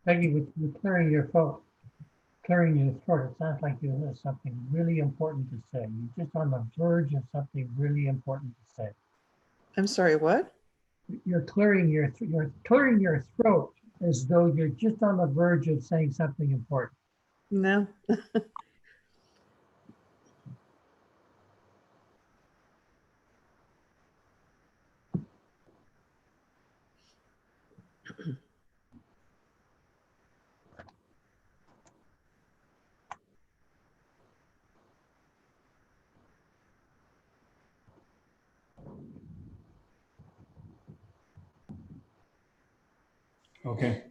Peggy, with clearing your throat, it sounds like you have something really important to say. You're just on the verge of something really important to say. I'm sorry, what? You're clearing your throat as though you're just on the verge of saying something important. No. Okay.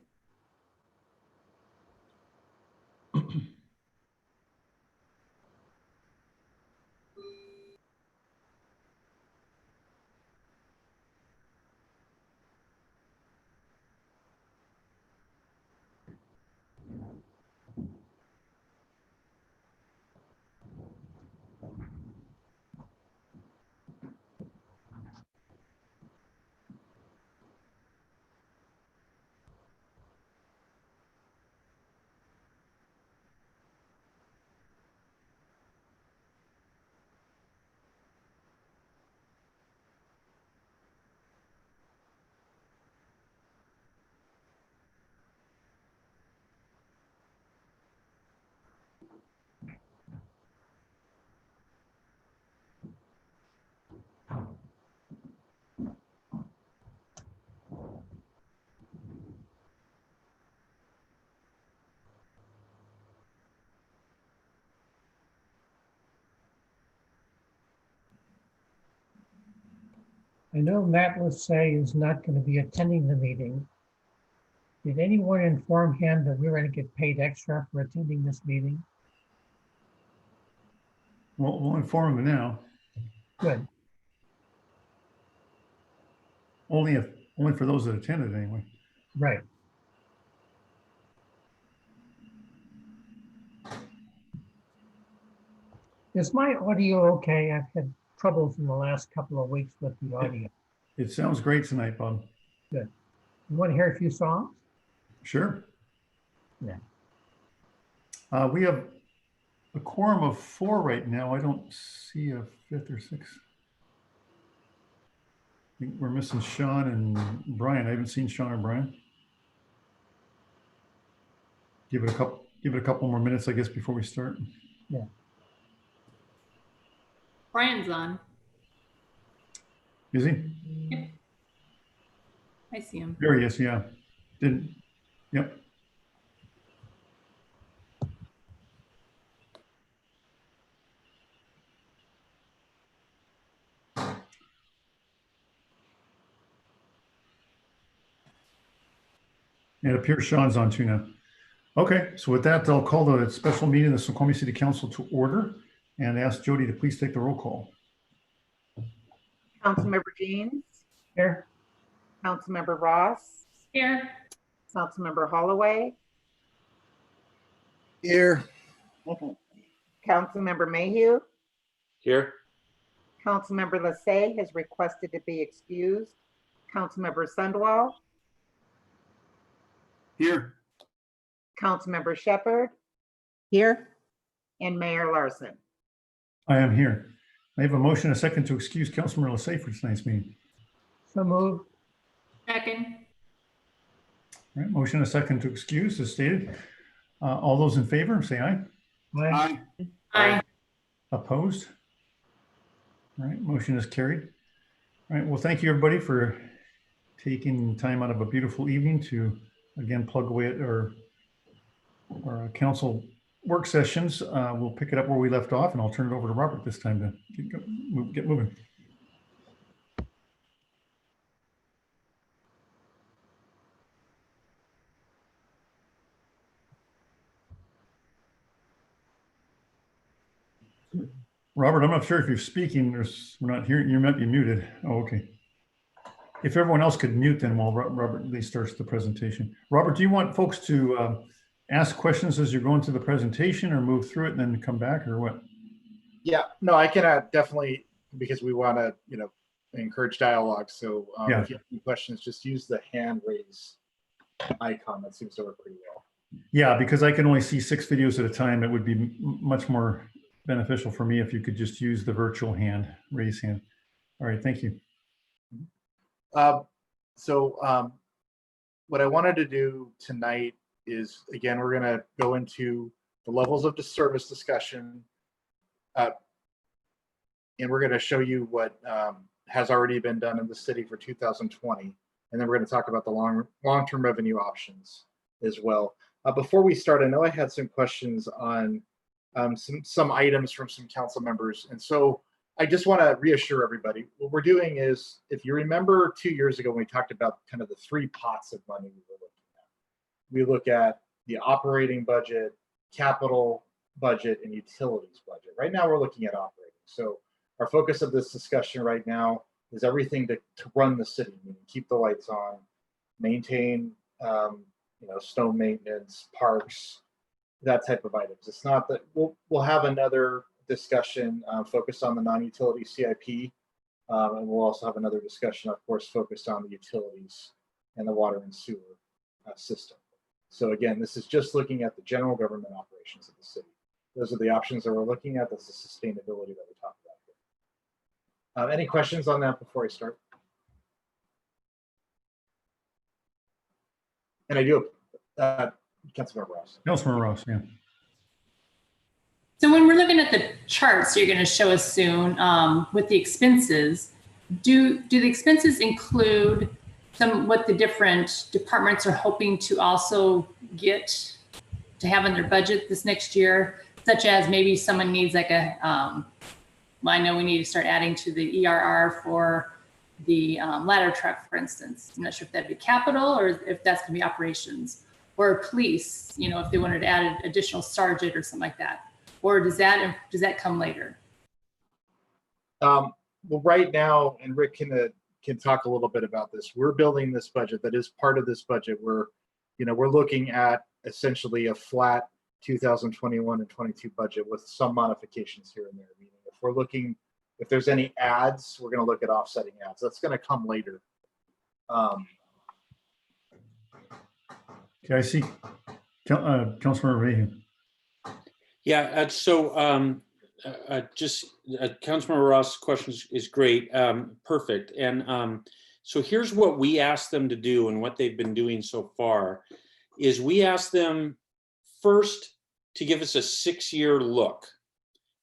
I know Matt Lassay is not going to be attending the meeting. Did anyone inform him that we're going to get paid extra for attending this meeting? Well, we'll inform him now. Good. Only for those that attended anyway. Right. Is my audio okay? I've had troubles in the last couple of weeks with the audio. It sounds great tonight, Bob. Good. You want to hear a few songs? Sure. Yeah. We have a quorum of 4 right now. I don't see a 5th or 6th. I think we're missing Sean and Brian. I haven't seen Sean or Brian. Give it a couple more minutes, I guess, before we start. Yeah. Brian's on. Is he? Yep. I see him. There he is, yeah. Yep. And it appears Sean's on too now. Okay, so with that, I'll call the special meeting of the Snoqualmie City Council to order and ask Jody to please take the roll call. Councilmember Jeans, Here? Councilmember Ross, Here. Councilmember Holloway, Here. Councilmember Mayhew, Here. Councilmember Lassay has requested to be excused. Councilmember Sundwall, Here. Councilmember Shepherd, Here? and Mayor Larson. I am here. I have a motion, a second to excuse Councilmember Lassay for tonight's meeting. So moved. Second. All right, motion, a second to excuse as stated. All those in favor, say aye. Aye. Aye. Opposed? All right, motion is carried. All right, well, thank you everybody for taking time out of a beautiful evening to again plug away at our council work sessions. We'll pick it up where we left off, and I'll turn it over to Robert this time to get moving. Robert, I'm not sure if you're speaking. We're not hearing. You might be muted. Oh, okay. If everyone else could mute then while Robert Lee starts the presentation. Robert, do you want folks to ask questions as you're going through the presentation or move through it and then come back or what? Yeah, no, I can definitely because we want to, encourage dialogue. So Yeah. if you have any questions, just use the hand raise icon. That seems to work pretty well. Yeah, because I can only see 6 videos at a time. It would be much more beneficial for me if you could just use the virtual hand, raise hand. All right, thank you. What I wanted to do tonight is, again, we're going to go into the levels of service discussion, and we're going to show you what has already been done in the city for 2020, and then we're going to talk about the long-term revenue options as well. Before we start, I know I had some questions on some items from some council members, and so I just want to reassure everybody. What we're doing is, if you remember 2 years ago when we talked about kind of the 3 pots of money we were looking at. We look at the operating budget, capital budget, and utilities budget. Right now we're looking at operating. So our focus of this discussion right now is everything to run the city, meaning keep the lights on, maintain snow maintenance, parks, that type of items. It's not that we'll have another discussion focused on the non-utility CIP, and we'll also have another discussion, of course, focused on the utilities and the water and sewer system. So again, this is just looking at the general government operations of the city. Those are the options that we're looking at. That's the sustainability that we talked about here. Any questions on that before I start? And I do, Councilmember Ross. Councilmember Ross, yeah. So when we're looking at the charts you're going to show us soon with the expenses, do the expenses include what the different departments are hoping to also get to have in their budget this next year, such as maybe someone needs like I know we need to start adding to the ERR for the ladder truck, for instance. I'm not sure if that'd be capital or if that's going to be operations, or police, if they wanted to add an additional sergeant or something like that. Or does that come later? Well, right now, and Rick can talk a little bit about this. We're building this budget. That is part of this budget. We're looking at essentially a flat 2021 and 22 budget with some modifications here and there. Meaning, if there's any ads, we're going to look at offsetting ads. That's going to come later. Okay, I see. Councilmember Mayhew. Yeah, Councilmember Ross' question is great, perfect. And so here's what we asked them to do, and what they've been doing so far is we asked them first to give us a 6-year look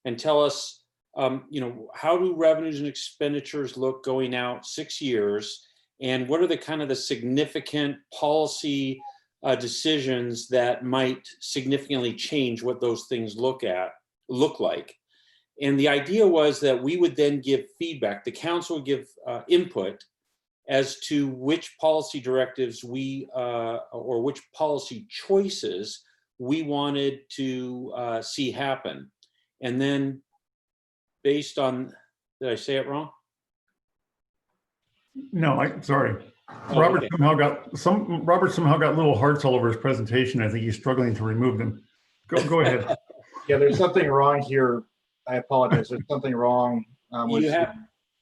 and tell us, how do revenues and expenditures look going out 6 years, and what are the kind of the significant policy decisions that might significantly change what those things look like. And the idea was that we would then give feedback. The council would give input as to which policy directives or which policy choices we wanted to see happen. And then based on, did I say it wrong? No, sorry. Oh, Robert okay. somehow got little hearts all over his presentation. I think he's struggling to remove them. Go ahead. Yeah, there's something wrong here. I apologize. There's something wrong.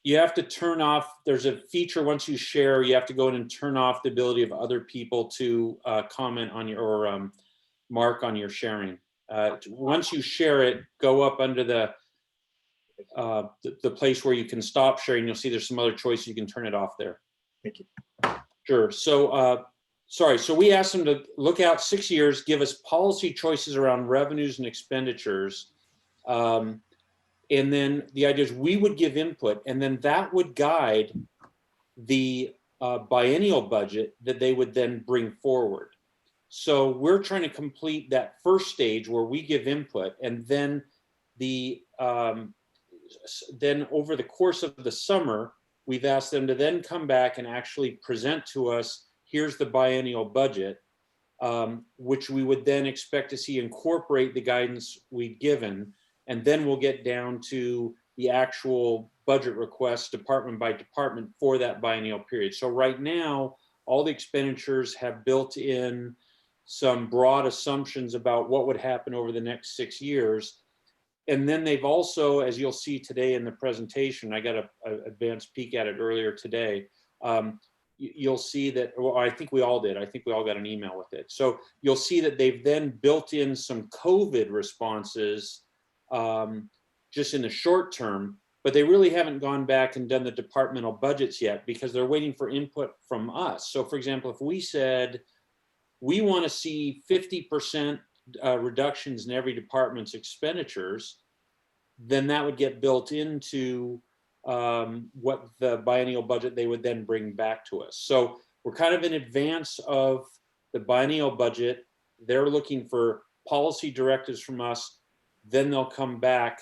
You have to turn off. There's a feature once you share. You have to go in and turn off the ability of other people to comment on your or mark on your sharing. Once you share it, go up under the place where you can stop sharing. You'll see there's some other choices. You can turn it off there. Thank you. Sure. So, sorry. So we asked them to look out 6 years, give us policy choices around revenues and expenditures. And then the idea is we would give input, and then that would guide the biennial budget that they would then bring forward. So we're trying to complete that first stage where we give input, and then then over the course of the summer, we've asked them to then come back and actually present to us, here's the biennial budget, which we would then expect to see incorporate the guidance we've given. And then we'll get down to the actual budget requests department by department for that biennial period. So right now, all the expenditures have built in some broad assumptions about what would happen over the next 6 years. And then they've also, as you'll see today in the presentation, I got a advanced peek at it earlier today. You'll see that, well, I think we all did. I think we all got an email with it. So you'll see that they've then built in some COVID responses just in the short term, but they really haven't gone back and done the departmental budgets yet because they're waiting for input from us. So for example, if we said, we want to see 50% reductions in every department's expenditures, then that would get built into what the biennial budget they would then bring back to us. So we're kind of in advance of the biennial budget. They're looking for policy directives from us, then they'll come back.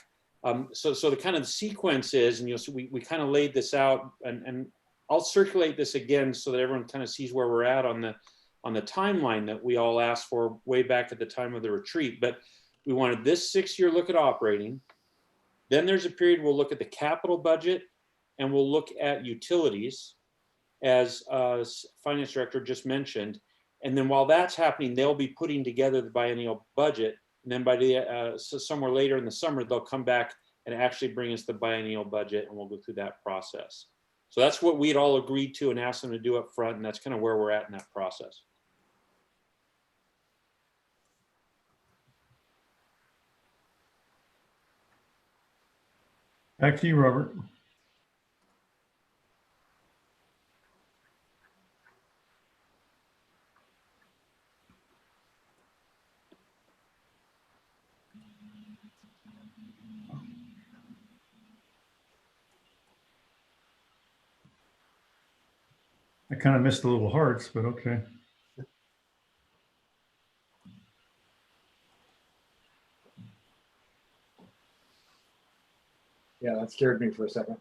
So the kind of sequence is, and you'll see, we kind of laid this out, and I'll circulate this again so that everyone kind of sees where we're at on the timeline that we all asked for way back at the time of the retreat. But we wanted this 6-year look at operating. Then there's a period we'll look at the capital budget and we'll look at utilities, as finance director just mentioned. And then while that's happening, they'll be putting together the biennial budget. And then by the so somewhere later in the summer, they'll come back and actually bring us the biennial budget, and we'll go through that process. So that's what we'd all agreed to and asked them to do up front, and that's kind of where we're at in that process. Back to you, Robert. I kind of missed the little hearts, but okay. Yeah, that scared me for a second.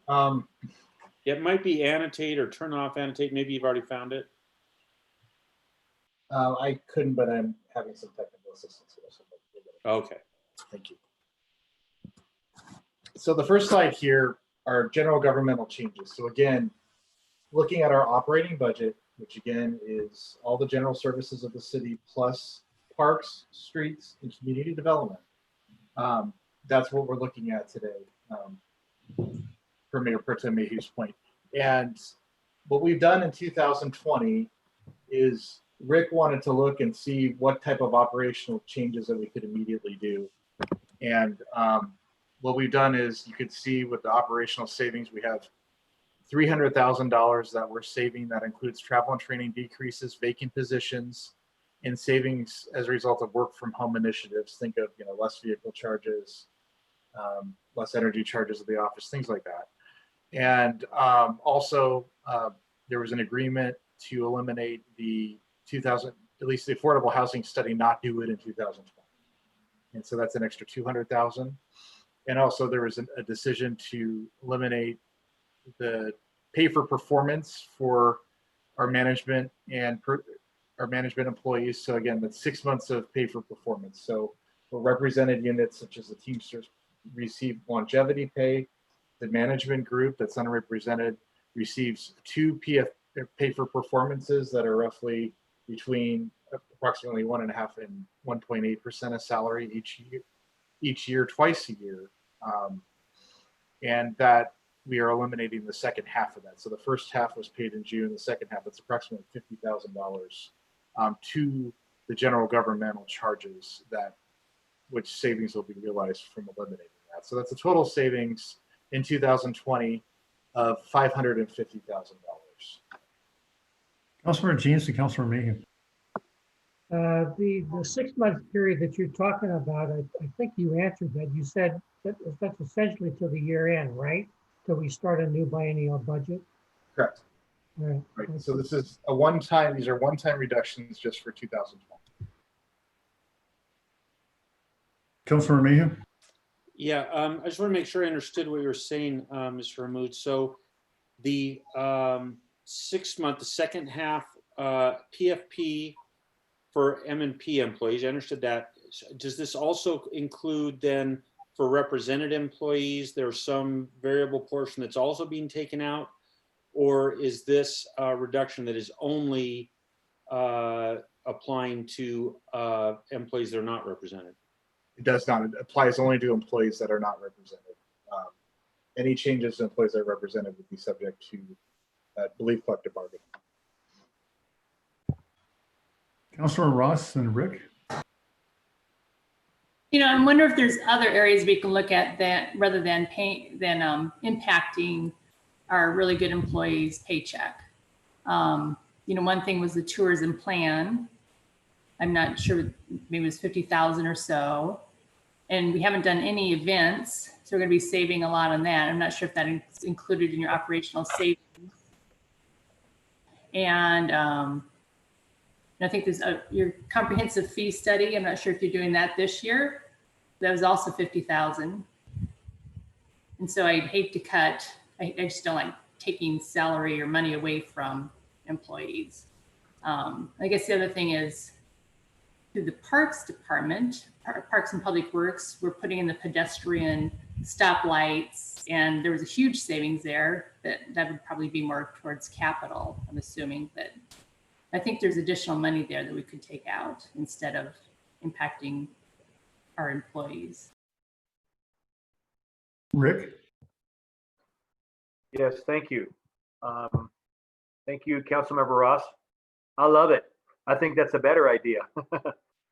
It might be annotate or turn off annotate. Maybe you've already found it. I couldn't, but I'm having some technical assistance here. So Okay. thank you. So the first slide here are general governmental changes. So again, looking at our operating budget, which again is all the general services of the city plus parks, streets, and community development. That's what we're looking at today, for Mayor Pro Tem Mayhew's point. And what we've done in 2020 is Rick wanted to look and see what type of operational changes that we could immediately do. And what we've done is, you could see with the operational savings, we have $300,000 that we're saving. That includes travel and training decreases, vacant positions, and savings as a result of work from home initiatives. Think of, less vehicle charges, less energy charges at the office, things like that. And also, there was an agreement to eliminate the at least the affordable housing study, not do it in 2020. And so that's an extra $200,000. And also there was a decision to eliminate the pay for performance for our management and our management employees. So again, that's 6 months of pay for performance. So for represented units such as the Teamsters receive longevity pay. The management group that's unrepresented receives 2 pay for performances that are roughly between approximately 1.5% and 1.8% of salary each year, twice a year. And that we are eliminating the second half of that. So the first half was paid in June, the second half, it's approximately $50,000 to the general governmental charges, which savings will be realized from eliminating that. So that's a total savings in 2020 of $550,000. Councilor Jeans and Councilor Mayhew. The 6-month period that you're talking about, I think you answered that. You said that's essentially till the year end, right? Till we start a new biennial budget. Correct. Right. Right. So this is a one-time, these are one-time reductions just for 2020. Councilor Mayhew. Yeah, I just want to make sure I understood what you were saying, Mr. Hammoud. So the 6 month, the second half PFP for M&P employees, I understood that. Does this also include then for represented employees, there's some variable portion that's also being taken out? Or is this a reduction that is only applying to employees that are not represented? it does not, it applies only to employees that are not represented. Any changes to employees that are represented would be subject to, I believe, collective bargaining. Councilor Ross and Rick? You know, I wonder if there's other areas we can look at that rather than impacting our really good employees' paycheck. You know, one thing was the tourism plan. I'm not sure, maybe it was 50,000 or so. And we haven't done any events, so we're going to be saving a lot on that. I'm not sure if that is included in your operational savings. And I think there's your comprehensive fee study. I'm not sure if you're doing that this year. That was also 50,000. And so I'd hate to cut. I just don't like taking salary or money away from employees. I guess the other thing is through the Parks Department, Parks and Public Works, we're putting in the pedestrian stoplights, and there was a huge savings there. That would probably be more towards capital, I'm assuming, but I think there's additional money there that we could take out instead of impacting our employees. Rick? Yes, thank you. Thank you, Councilmember Ross. I love it. I think that's a better idea.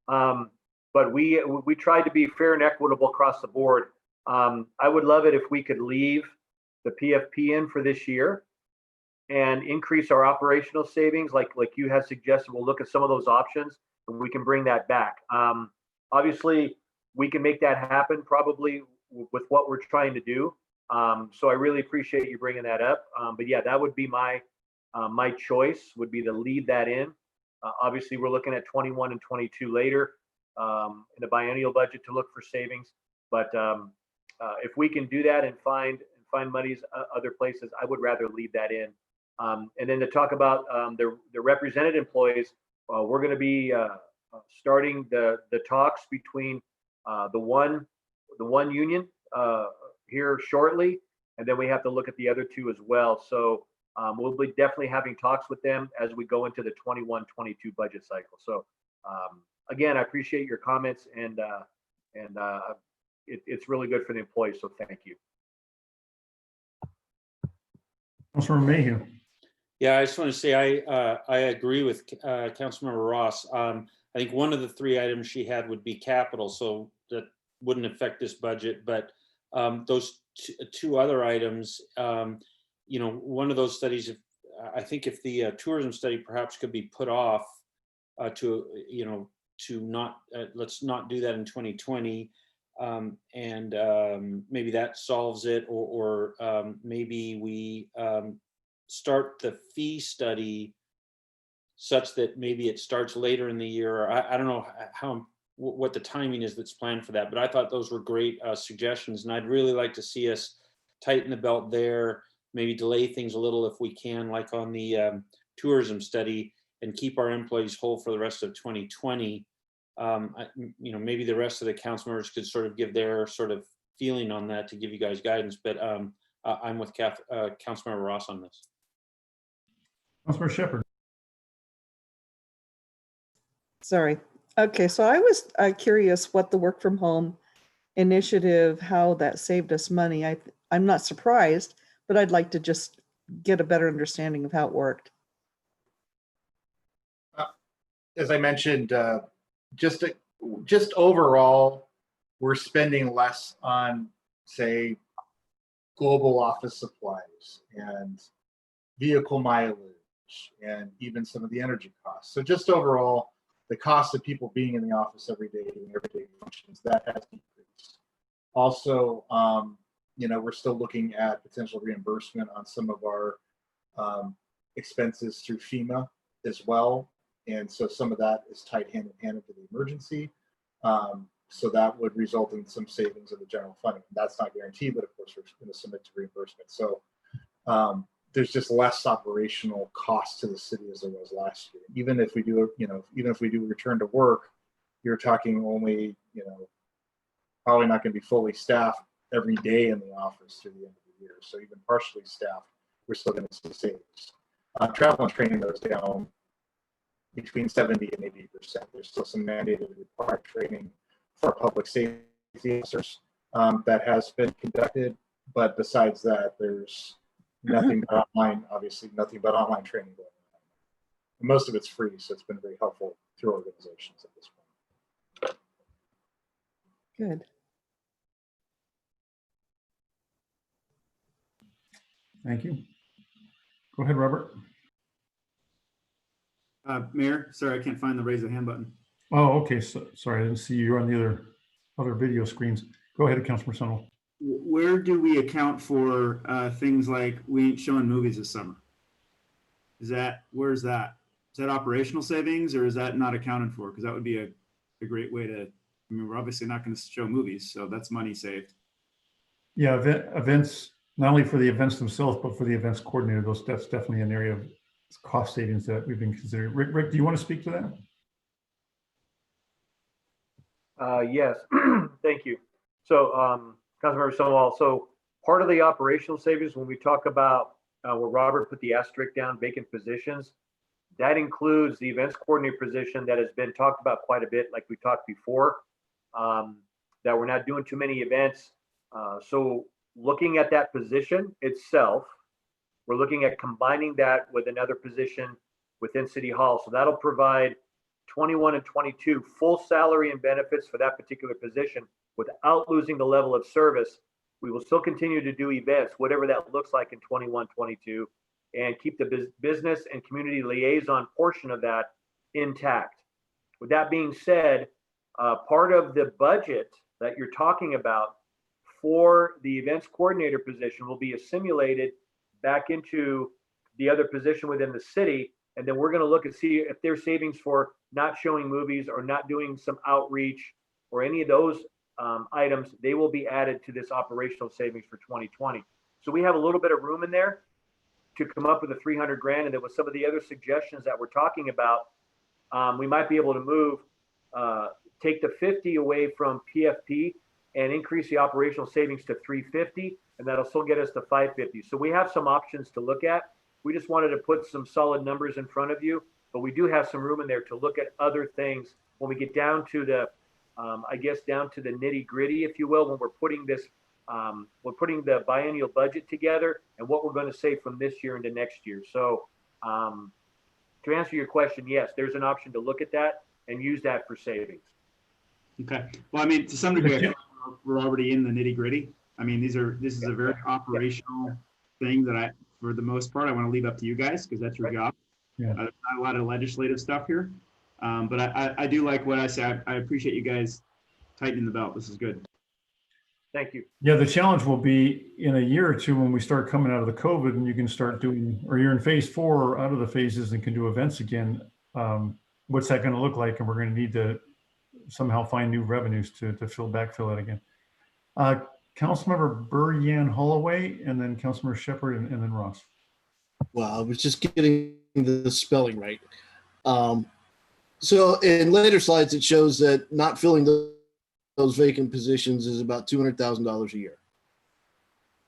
But we tried to be fair and equitable across the board. I would love it if we could leave the PFP in for this year and increase our operational savings like you had suggested. We'll look at some of those options and we can bring that back. Obviously, we can make that happen probably with what we're trying to do. So I really appreciate you bringing that up. But yeah, that would be my choice, would be to leave that in. Obviously, we're looking at 21 and 22 later in the biennial budget to look for savings. But if we can do that and find monies other places, I would rather leave that in. And then to talk about the represented employees, we're going to be starting the talks between the one union here shortly, and then we have to look at the other two as well. So we'll be definitely having talks with them as we go into the 21-22 budget cycle. So again, I appreciate your comments, and it's really good for the employees. So thank you. Councilor Mayhew? Yeah, I just want to say I agree with Councilmember Ross. I think one of the three items she had would be capital, so that wouldn't affect this budget. But those two other items, you know, one of those studies, I think if the tourism study perhaps could be put off to not, let's not do that in 2020. And maybe that solves it, or maybe we start the fee study such that maybe it starts later in the year. Or I don't know what the timing is that's planned for that, but I thought those were great suggestions, and I'd really like to see us tighten the belt there, maybe delay things a little if we can, like on the tourism study, and keep our employees whole for the rest of 2020. Maybe the rest of the council members could sort of give their sort of feeling on that to give you guys guidance, but I'm with Councilmember Ross on this. Councilor Shepherd? Sorry. Okay, so I was curious what the work from home initiative, how that saved us money. I'm not surprised, but I'd like to just get a better understanding of how it worked. As I mentioned, just overall, we're spending less on, say, global office supplies and vehicle mileage and even some of the energy costs. So just overall, the cost of people being in the office every day doing everyday functions, that has decreased. Also, we're still looking at potential reimbursement on some of our expenses through FEMA as well. And so some of that is tied hand in hand into the emergency. So that would result in some savings of the general funding. That's not guaranteed, but of course we're going to submit to reimbursement. So there's just less operational cost to the city as there was last year. Even if we do, even if we do return to work, you're talking only, probably not going to be fully staffed every day in the office through the end of the year. So even partially staffed, we're still going to see savings. Travel and training goes down between 70 and 80%. There's still some mandated required training for public safety officers that has been conducted. But besides that, there's nothing but online, obviously nothing but online training going on. And most of it's free, so it's been very helpful to organizations at this point. Good. Thank you. Go ahead, Robert. Mayor, sorry, I can't find the raise the hand button. Oh, okay. So, sorry, I didn't see you on the other video screens. Go ahead, Councilor Sonnell. Where do we account for things like we ain't showing movies this summer? Where's that? Is that operational savings or is that not accounted for? Because that would be a great way to, I mean, we're obviously not going to show movies, so that's money saved. Yeah, events, not only for the events themselves, but for the events coordinator, that's definitely an area of cost savings that we've been considering. Rick, do you want to speak to that? Yes, thank you. So, Councilmember Stonewall, so part of the operational savings, when we talk about where Robert put the asterisk down, vacant positions, that includes the events coordinator position that has been talked about quite a bit, like we talked before, that we're not doing too many events. So looking at that position itself, we're looking at combining that with another position within City Hall. So that'll provide 21 and 22 full salary and benefits for that particular position without losing the level of service. We will still continue to do events, whatever that looks like in 21, 22, and keep the business and community liaison portion of that intact. With that being said, part of the budget that you're talking about for the events coordinator position will be assimilated back into the other position within the city. And then we're going to look and see if there's savings for not showing movies or not doing some outreach or any of those items. They will be added to this operational savings for 2020. So we have a little bit of room in there to come up with the 300 grand. And then with some of the other suggestions that we're talking about, we might be able to move, take the 50 away from PFP and increase the operational savings to 350, and that'll still get us to 550. So we have some options to look at. We just wanted to put some solid numbers in front of you, but we do have some room in there to look at other things when we get down to the, I guess, down to the nitty gritty, if you will, when we're putting this, we're putting the biennial budget together and what we're going to save from this year into next year. So to answer your question, yes, there's an option to look at that and use that for savings. Okay. Well, I mean, to some degree, I feel like we're already in the nitty gritty. I mean, this is a very operational thing that for the most part, I want to leave up to you guys because that's your job. Yeah. There's not a lot of legislative stuff here. But I do like what I say. I appreciate you guys tightening the belt. This is good. Thank you. Yeah, the challenge will be in a year or two when we start coming out of the COVID and you can start doing, or you're in phase 4 or out of the phases and can do events again. What's that going to look like? And we're going to need to somehow find new revenues to backfill it again. Councilmember Burr-Yan Holloway, and then Councilmember Shepherd, and then Ross. Well, I was just getting the spelling right. So in later slides, it shows that not filling those vacant positions is about $200,000 a year.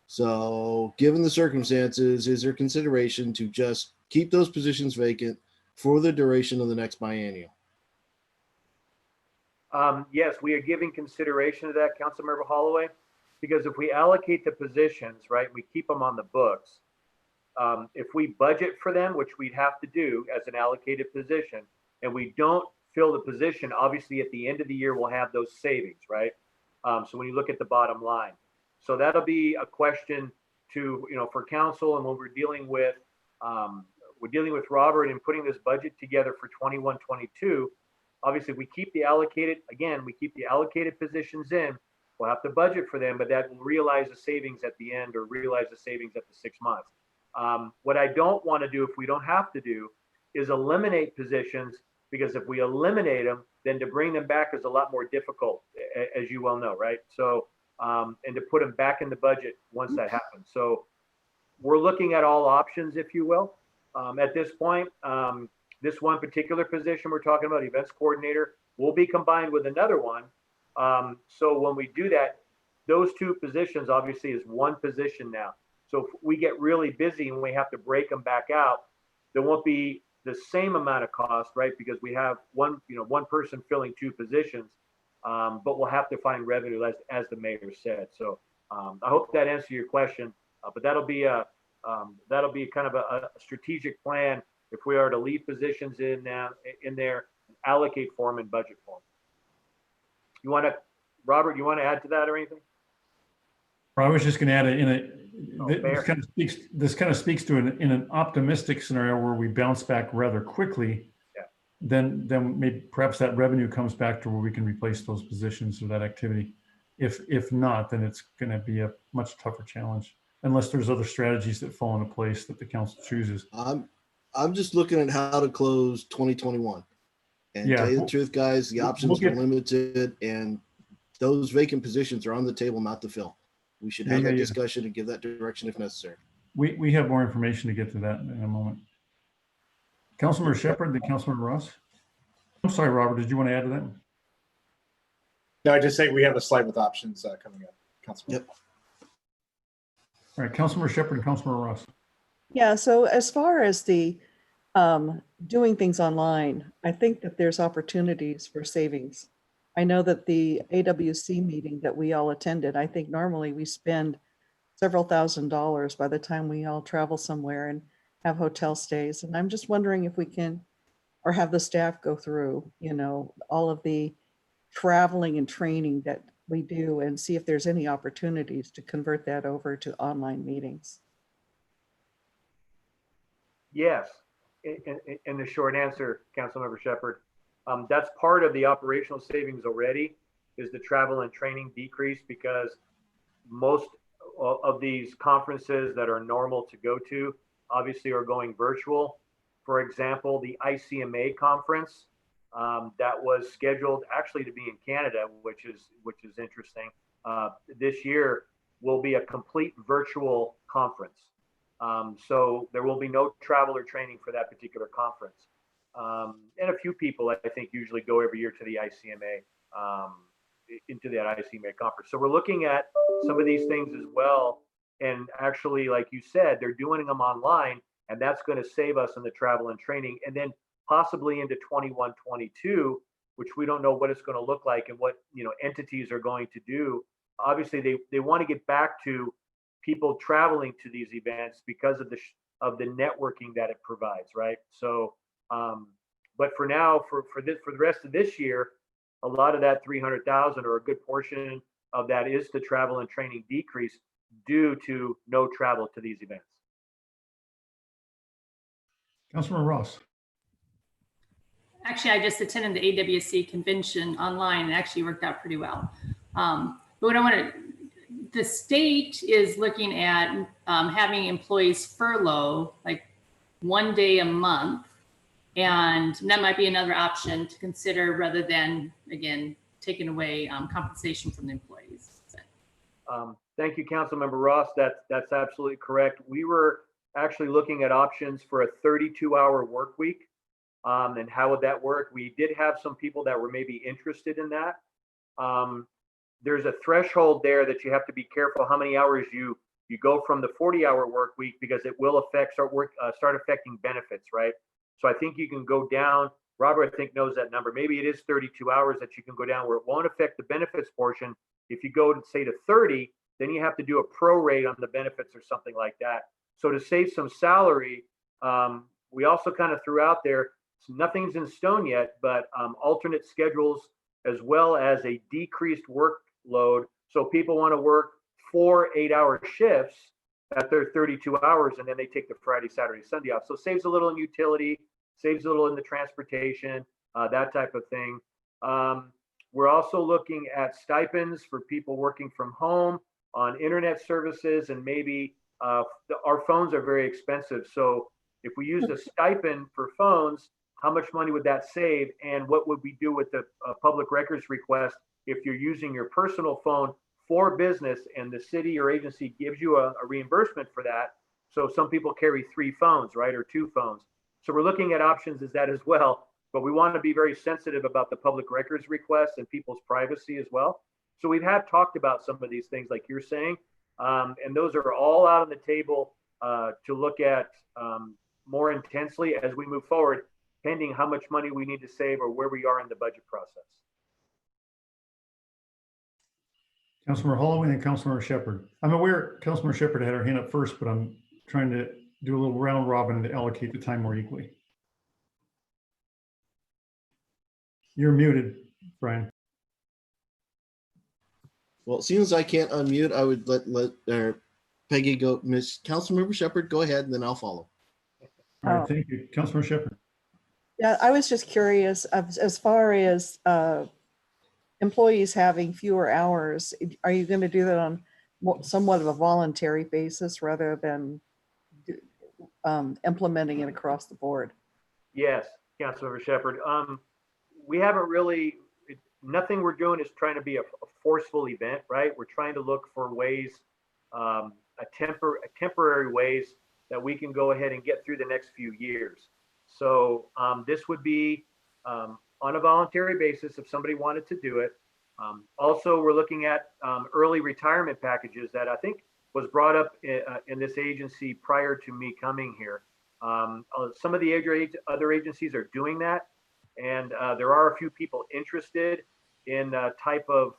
So given the circumstances, is there consideration to just keep those positions vacant for the duration of the next biennial? Yes, we are giving consideration to that, Councilmember Holloway, because if we allocate the positions, right, we keep them on the books. If we budget for them, which we'd have to do as an allocated position, and we don't fill the position, obviously at the end of the year, we'll have those savings, right? So when you look at the bottom line. So that'll be a question to, for council, and when we're dealing with Robert and putting this budget together for 21, 22, obviously we keep the allocated positions in, we'll have to budget for them, but that will realize the savings at the end or realize the savings at the 6 months. What I don't want to do, if we don't have to do, is eliminate positions, because if we eliminate them, then to bring them back is a lot more difficult, as you well know, right? So, and to put them back in the budget once that happens. So we're looking at all options, if you will. At this point, this one particular position we're talking about, events coordinator, will be combined with another one. So when we do that, those two positions obviously is one position now. So if we get really busy and we have to break them back out, there won't be the same amount of cost, right? Because we have one person filling two positions. but we'll have to find revenue as the mayor said. So I hope that answers your question, but that'll be kind of a strategic plan if we are to leave positions in there, allocate for them in budget form. You want to, Robert, you want to add to that or anything? I was just going to add Fair. this kind of speaks to in an optimistic scenario where we bounce back rather quickly. Yeah. Then maybe perhaps that revenue comes back to where we can replace those positions or that activity. If not, then it's going to be a much tougher challenge unless there's other strategies that fall into place that the council chooses. I'm just looking at how to close 2021. And Yeah. tell you the truth, guys, the options get- are limited, and those vacant positions are on the table not to fill. We should have Yeah. that discussion and give that direction if necessary. We have more information to get to that in a moment. Councilmember Shepherd, then Councilmember Ross. I'm sorry, Robert, did you want to add to that? No, I just say we have a slide with options coming up. Councilman. Yep. All right, Councilmember Shepherd and Councilmember Ross. Yeah, so as far as the doing things online, I think that there's opportunities for savings. I know that the AWC meeting that we all attended, I think normally we spend several $1,000s by the time we all travel somewhere and have hotel stays. And I'm just wondering if we can, or have the staff go through, all of the traveling and training that we do and see if there's any opportunities to convert that over to online meetings. Yes. In the short answer, Councilmember Shepherd, that's part of the operational savings already, is the travel and training decrease, because most of these conferences that are normal to go to obviously are going virtual. For example, the ICMA conference that was scheduled actually to be in Canada, which is interesting. This year will be a complete virtual conference. So there will be no travel or training for that particular conference. And a few people, I think, usually go every year to the ICMA, into that ICMA conference. So we're looking at some of these things as well. And actually, like you said, they're doing them online, and that's going to save us in the travel and training. And then possibly into 21, 22, which we don't know what it's going to look like and what entities are going to do. Obviously, they want to get back to people traveling to these events because of the networking that it provides, right? So, but for now, for the rest of this year, a lot of that 300,000 or a good portion of that is the travel and training decrease due to no travel to these events. Councilmember Ross. Actually, I just attended the AWC convention online and actually worked out pretty well. But what the state is looking at having employees furlough like 1 day a month. And that might be another option to consider rather than, again, taking away compensation from the employees. Thank you, Councilmember Ross. That's absolutely correct. We were actually looking at options for a 32-hour work week. And how would that work? We did have some people that were maybe interested in that. There's a threshold there that you have to be careful how many hours you go from the 40-hour work week, because it will start affecting benefits, right? So I think you can go down. Robert, I think, knows that number. Maybe it is 32 hours that you can go down where it won't affect the benefits portion. If you go to say to 30, then you have to do a prorate on the benefits or something like that. So to save some salary, we also kind of threw out there, nothing's in stone yet, but alternate schedules as well as a decreased workload. So people want to work 4 8-hour shifts at their 32 hours, and then they take the Friday, Saturday, Sunday off. So saves a little in utility, saves a little in the transportation, that type of thing. We're also looking at stipends for people working from home on internet services, and maybe our phones are very expensive. So if we used a stipend for phones, how much money would that save? And what would we do with the public records request if you're using your personal phone for business and the city or agency gives you a reimbursement for that? So some people carry 3 phones, right, or 2 phones. So we're looking at options as that as well, but we want to be very sensitive about the public records requests and people's privacy as well. So we have talked about some of these things like you're saying, and those are all out on the table to look at more intensely as we move forward, pending how much money we need to save or where we are in the budget process. Councilmember Holloway and Councilmember Shepherd. I'm aware Councilmember Shepherd had her hand up first, but I'm trying to do a little round robin to allocate the time more equally. You're muted, Brian. Well, seeing as I can't unmute, I would let Peggy go. Miss Councilmember Shepherd, go ahead, and then I'll follow. All right, Oh. thank you. Councilmember Shepherd. Yeah, I was just curious as far as employees having fewer hours, are you going to do that on somewhat of a voluntary basis rather than implementing it across the board? Yes, Councilmember Shepherd. We haven't really, nothing we're doing is trying to be a forceful event, right? We're trying to look for ways, temporary ways that we can go ahead and get through the next few years. So this would be on a voluntary basis if somebody wanted to do it. Also, we're looking at early retirement packages that I think was brought up in this agency prior to me coming here. Some of the other agencies are doing that, and there are a few people interested in a type of,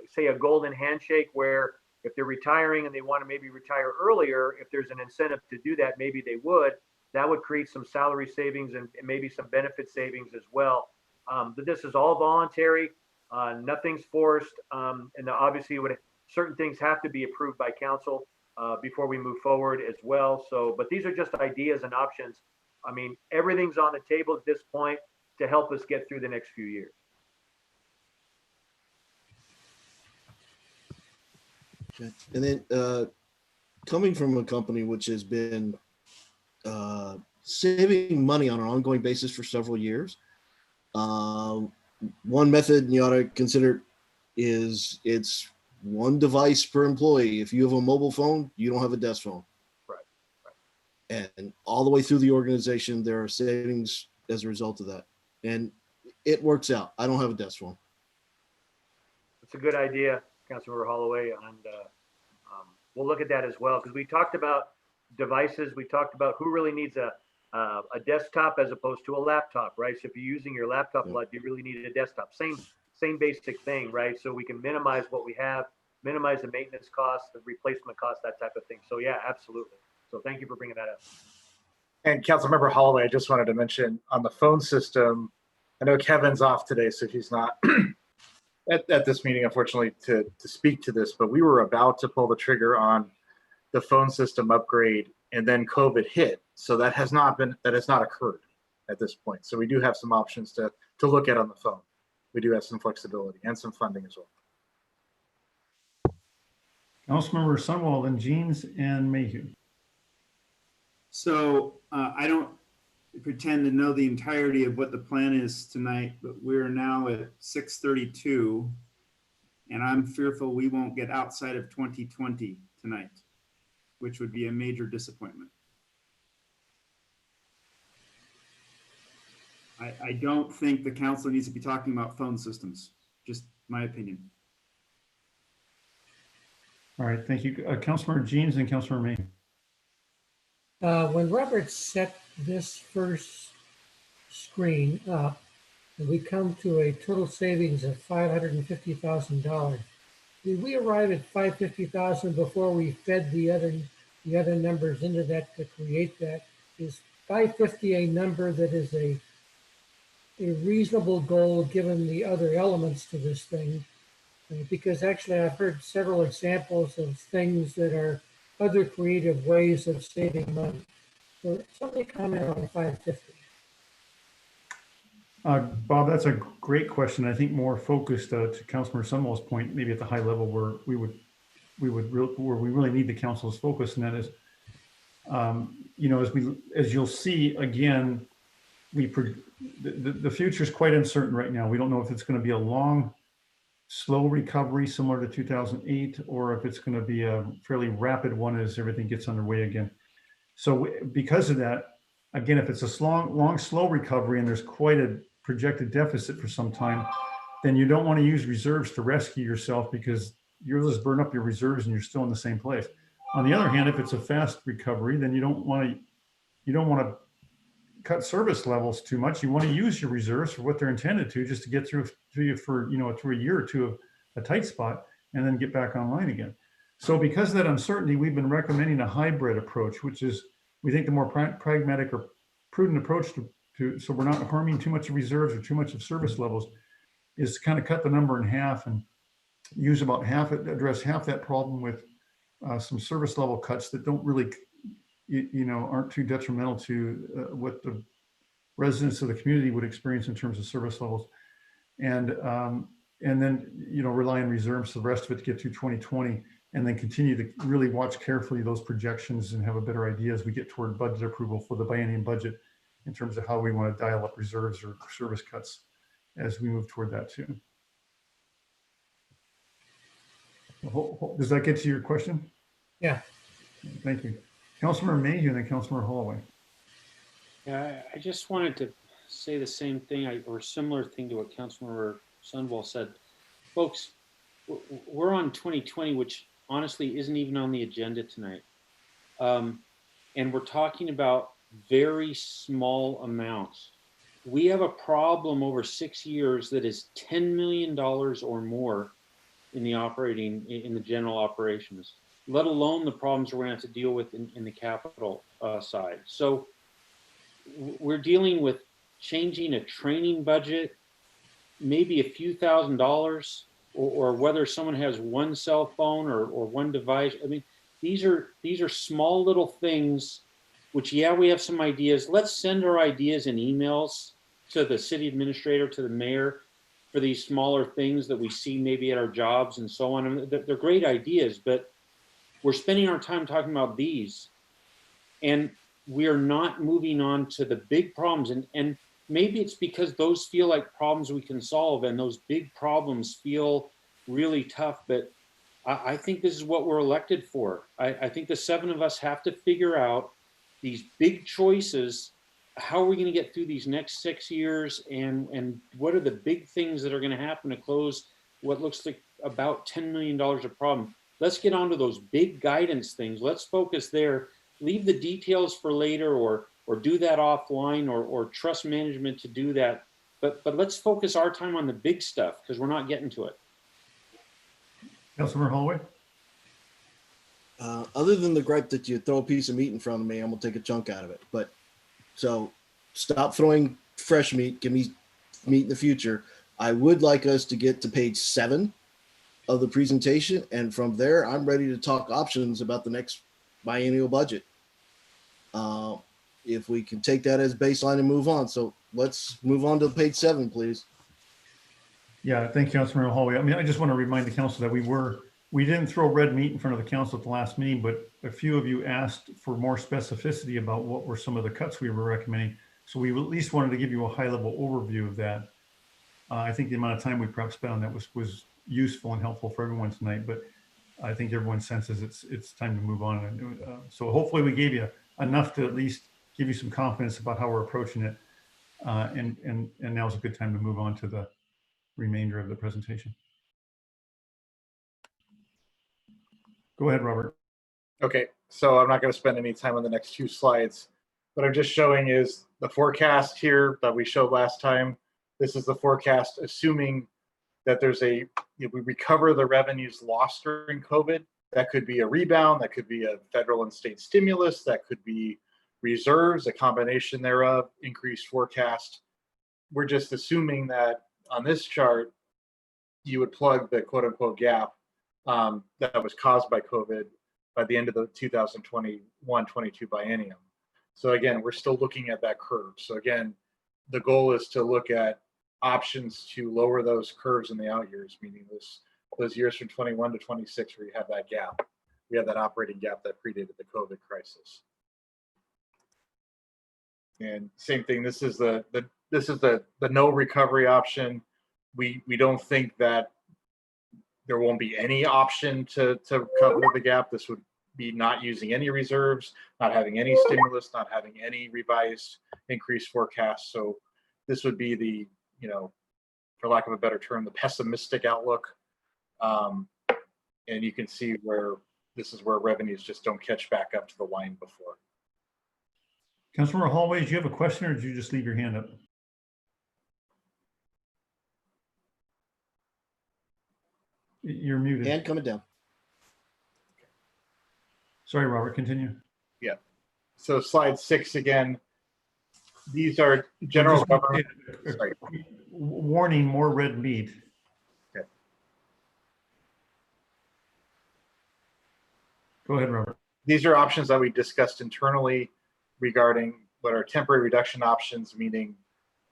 say, a golden handshake where if they're retiring and they want to maybe retire earlier, if there's an incentive to do that, maybe they would. That would create some salary savings and maybe some benefit savings as well. But this is all voluntary. Nothing's forced. And obviously certain things have to be approved by council before we move forward as well. So, but these are just ideas and options. I mean, everything's on the table at this point to help us get through the next few years. Okay. And then coming from a company which has been saving money on an ongoing basis for several years, one method you ought to consider is it's one device per employee. If you have a mobile phone, you don't have a desk phone. Right. And all the way through the organization, there are savings as a result of that. And it works out. I don't have a desk phone. It's a good idea, Councilmember Holloway, and we'll look at that as well, because we talked about devices. We talked about who really needs a desktop as opposed to a laptop, right? So if you're using your laptop a lot, do you really need a desktop? Same basic thing, right? So we can minimize what we have, minimize the maintenance costs, the replacement costs, that type of thing. So yeah, absolutely. So thank you for bringing that up. And Councilmember Holloway, I just wanted to mention on the phone system, I know Kevin's off today, so he's not at this meeting, unfortunately, to speak to this, but we were about to pull the trigger on the phone system upgrade, and then COVID hit. So that has not occurred at this point. So we do have some options to look at on the phone. We do have some flexibility and some funding as well. Councilmember Sunwald and Jeans and Mayhew. So I don't pretend to know the entirety of what the plan is tonight, but we're now at 6:32, and I'm fearful we won't get outside of 2020 tonight, which would be a major disappointment. I don't think the council needs to be talking about phone systems, just my opinion. All right, thank you. Councilmember Jeans and Councilmember Mayhew. When Robert set this first screen up, and we come to a total savings of $550,000, did we arrive at $550,000 before we fed the other numbers into that to create that? Is 550 a number that is a reasonable goal given the other elements to this thing? Because actually I've heard several examples of things that are other creative ways of saving money. So somebody comment on 550. Bob, that's a great question. I think more focused to Councilmember Sunwald's point, maybe at the high level where we really need the council's focus, and that is, as you'll see again, the future is quite uncertain right now. We don't know if it's going to be a long, slow recovery similar to 2008, or if it's going to be a fairly rapid one as everything gets underway again. So because of that, again, if it's a long, slow recovery and there's quite a projected deficit for some time, then you don't want to use reserves to rescue yourself, because you'll just burn up your reserves and you're still in the same place. On the other hand, if it's a fast recovery, then you don't want to cut service levels too much. You want to use your reserves for what they're intended to, just to get through a year or two of a tight spot. and then get back online again. So because of that uncertainty, we've been recommending a hybrid approach, which is, we think, the more pragmatic or prudent approach so we're not harming too much of reserves or too much of service levels, is to kind of cut the number in half and use about half, address half that problem with some service level cuts that don't really, aren't too detrimental to what the residents of the community would experience in terms of service levels. And then, rely on reserves for the rest of it to get to 2020, and then continue to really watch carefully those projections and have a better idea as we get toward budget approval for the biennium budget in terms of how we want to dial up reserves or service cuts as we move toward that too. Does that get to your question? Yeah. Thank you. Councilmember Mayhew and then Councilmember Holloway. Yeah, I just wanted to say the same thing or similar thing to what Councilmember Sunwall said. Folks, we're on 2020, which honestly isn't even on the agenda tonight. And we're talking about very small amounts. We have a problem over 6 years that is $10 million or more in the general operations, let alone the problems we're going to have to deal with in the capital side. So we're dealing with changing a training budget, maybe a few $1,000s, or whether someone has one cell phone or one device. I mean, these are small little things, which, yeah, we have some ideas. Let's send our ideas in emails to the city administrator, to the mayor, for these smaller things that we see maybe at our jobs and so on. I mean, they're great ideas, but we're spending our time talking about these, and we are not moving on to the big problems. And maybe it's because those feel like problems we can solve, and those big problems feel really tough. But I think this is what we're elected for. I think the 7 of us have to figure out these big choices. How are we going to get through these next 6 years, and what are the big things that are going to happen to close what looks like about $10 million of problem? Let's get on to those big guidance things. Let's focus there. Leave the details for later, or do that offline, or trust management to do that. But let's focus our time on the big stuff, because we're not getting to it. Councilmember Holloway. Other than the gripe that you throw a piece of meat in front of me, I'm gonna take a chunk out of it. But so stop throwing fresh meat. Give me meat in the future. I would like us to get to page 7 of the presentation, and from there, I'm ready to talk options about the next biennial budget. If we can take that as baseline and move on. So let's move on to page 7, please. Yeah, thank you, Councilmember Holloway. I mean, I just want to remind the council that we didn't throw red meat in front of the council at the last meeting, but a few of you asked for more specificity about what were some of the cuts we were recommending. So we at least wanted to give you a high level overview of that. I think the amount of time we perhaps spent on that was useful and helpful for everyone tonight, but I think everyone senses it's time to move on. So hopefully we gave you enough to at least give you some confidence about how we're approaching it. And now's a good time to move on to the remainder of the presentation. Go ahead, Robert. Okay, so I'm not going to spend any time on the next 2 slides. What I'm just showing is the forecast here that we showed last time. This is the forecast assuming that we recover the revenues lost during COVID. That could be a rebound, that could be a federal and state stimulus, that could be reserves, a combination thereof, increased forecast. We're just assuming that on this chart, you would plug the quote unquote gap that was caused by COVID by the end of the 2021-22 biennium. So again, we're still looking at that curve. So again, the goal is to look at options to lower those curves in the out years, meaning those years from 21 to 26 where you have that gap. We have that operating gap that predated the COVID crisis. And same thing, this is the no recovery option. We don't think that there won't be any option to cover the gap. This would be not using any reserves, not having any stimulus, not having any revised increased forecast. So this would be the, for lack of a better term, the pessimistic outlook. And you can see where this is where revenues just don't catch back up to the line before. Councilmember Holloway, do you have a question or did you just leave your hand up? You're muted. And coming down. Sorry, Robert, continue. So slide 6 again. These are general Just government. Sorry. warning, more red meat. Okay. Go ahead, Robert. These are options that we discussed internally regarding what are temporary reduction options, meaning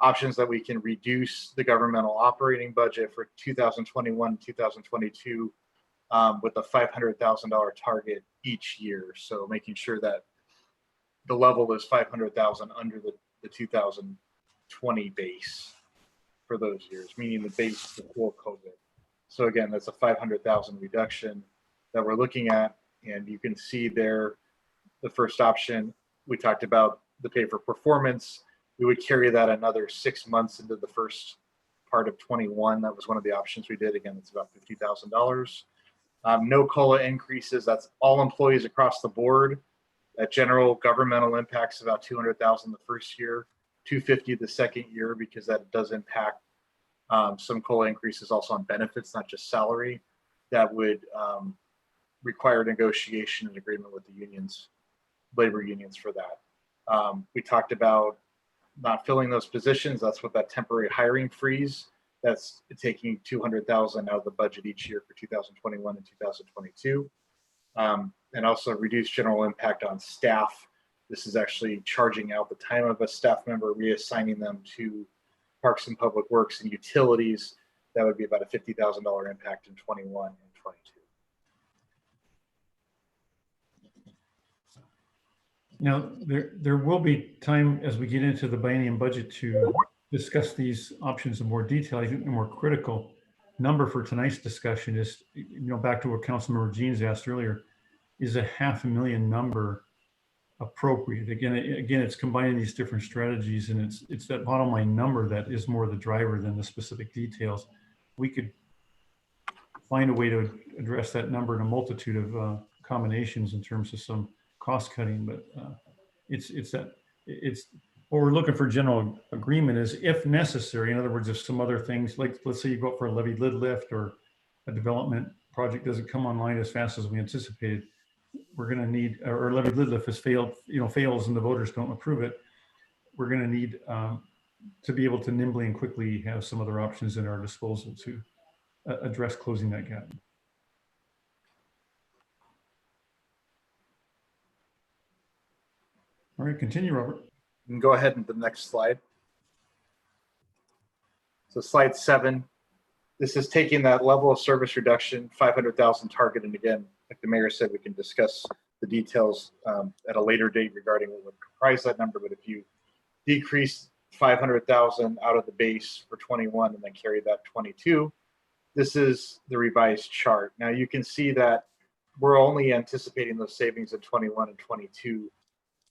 options that we can reduce the governmental operating budget for 2021, 2022 with a $500,000 target each year. So making sure that the level is 500,000 under the 2020 base for those years, meaning the base before COVID. So again, that's a 500,000 reduction that we're looking at. And you can see there, the first option, we talked about the pay for performance. We would carry that another 6 months into the first part of 21. That was one of the options we did. Again, it's about $50,000. No COLA increases. That's all employees across the board. That general governmental impacts about 200,000 the first year, 250 the second year, because that does impact some COLA increases also on benefits, not just salary. That would require negotiation and agreement with the unions, labor unions for that. We talked about not filling those positions. That's what that temporary hiring freeze, that's taking 200,000 out of the budget each year for 2021 and 2022. And also reduce general impact on staff. This is actually charging out the time of a staff member, reassigning them to Parks and Public Works and utilities. That would be about a $50,000 impact in 21 and 22. Now, there will be time as we get into the biennium budget to discuss these options in more detail. I think the more critical number for tonight's discussion is, back to what Councilmember Jeans asked earlier, is a $500,000 number appropriate? Again, it's combining these different strategies, and it's that bottom line number that is more the driver than the specific details. We could find a way to address that number in a multitude of combinations in terms of some cost cutting, but it's what we're looking for general agreement is if necessary. In other words, if some other things, like let's say you go up for a levy lid lift or a development project doesn't come online as fast as we anticipated, we're going to need, or levy lid lift has failed, fails and the voters don't approve it. We're going to need to be able to nimbly and quickly have some other options at our disposal to address closing that gap. All right, continue, Robert. You can go ahead and the next slide. So slide 7, this is taking that level of service reduction, 500,000 target. And again, like the mayor said, we can discuss the details at a later date regarding what would comprise that number. But if you decrease 500,000 out of the base for 21 and then carry that 22, this is the revised chart. Now you can see that we're only anticipating those savings in 21 and 22.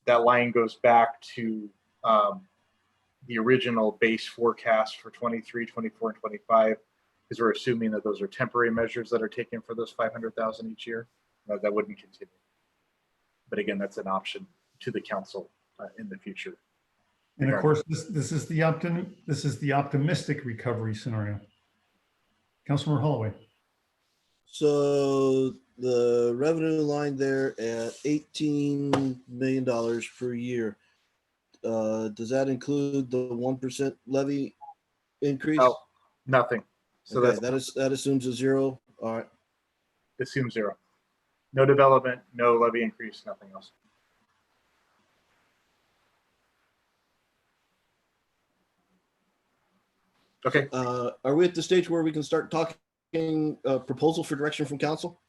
That line goes back to the original base forecast for 23, 24, and 25, because we're assuming that those are temporary measures that are taken for those 500,000 each year. That wouldn't continue. But again, that's an option to the council in the future. And of course, this is the optimistic recovery scenario. Councilmember Holloway. So the revenue line there at $18 million per year. Does that include the 1% levy increase? Oh, nothing. So okay, that that assumes a zero. All right. assumes zero. No development, no levy increase, nothing else. Okay. Are we at the stage where we can start talking proposal for direction from council?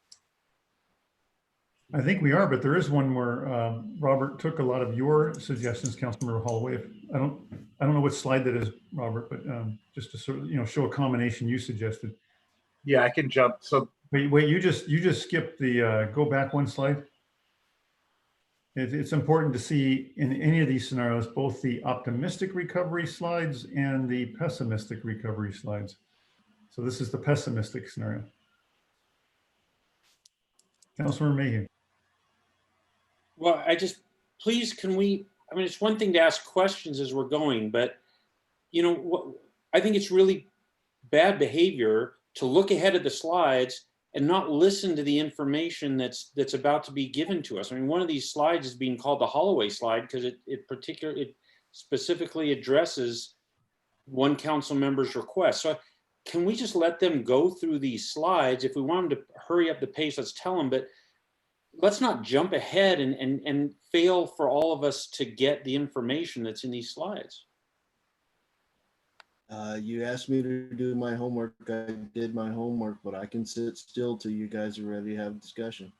I think we are, but there is one where Robert took a lot of your suggestions, Councilmember Holloway. I don't know what slide that is, Robert, but just to sort of show a combination you suggested. Yeah, I can jump. So wait, you just skipped the go back one slide. It's important to see in any of these scenarios both the optimistic recovery slides and the pessimistic recovery slides. So this is the pessimistic scenario. Councilmember Mayhew. Well, please, can we, it's one thing to ask questions as we're going, but I think it's really bad behavior to look ahead of the slides and not listen to the information that's about to be given to us. I mean, one of these slides is being called the Holloway slide because it specifically addresses one council member's request. So can we just let them go through these slides? If we want them to hurry up the pace, let's tell them, but let's not jump ahead and fail for all of us to get the information that's in these slides. You asked me to do my homework. I did my homework, but I can sit still till you guys are ready to have a discussion.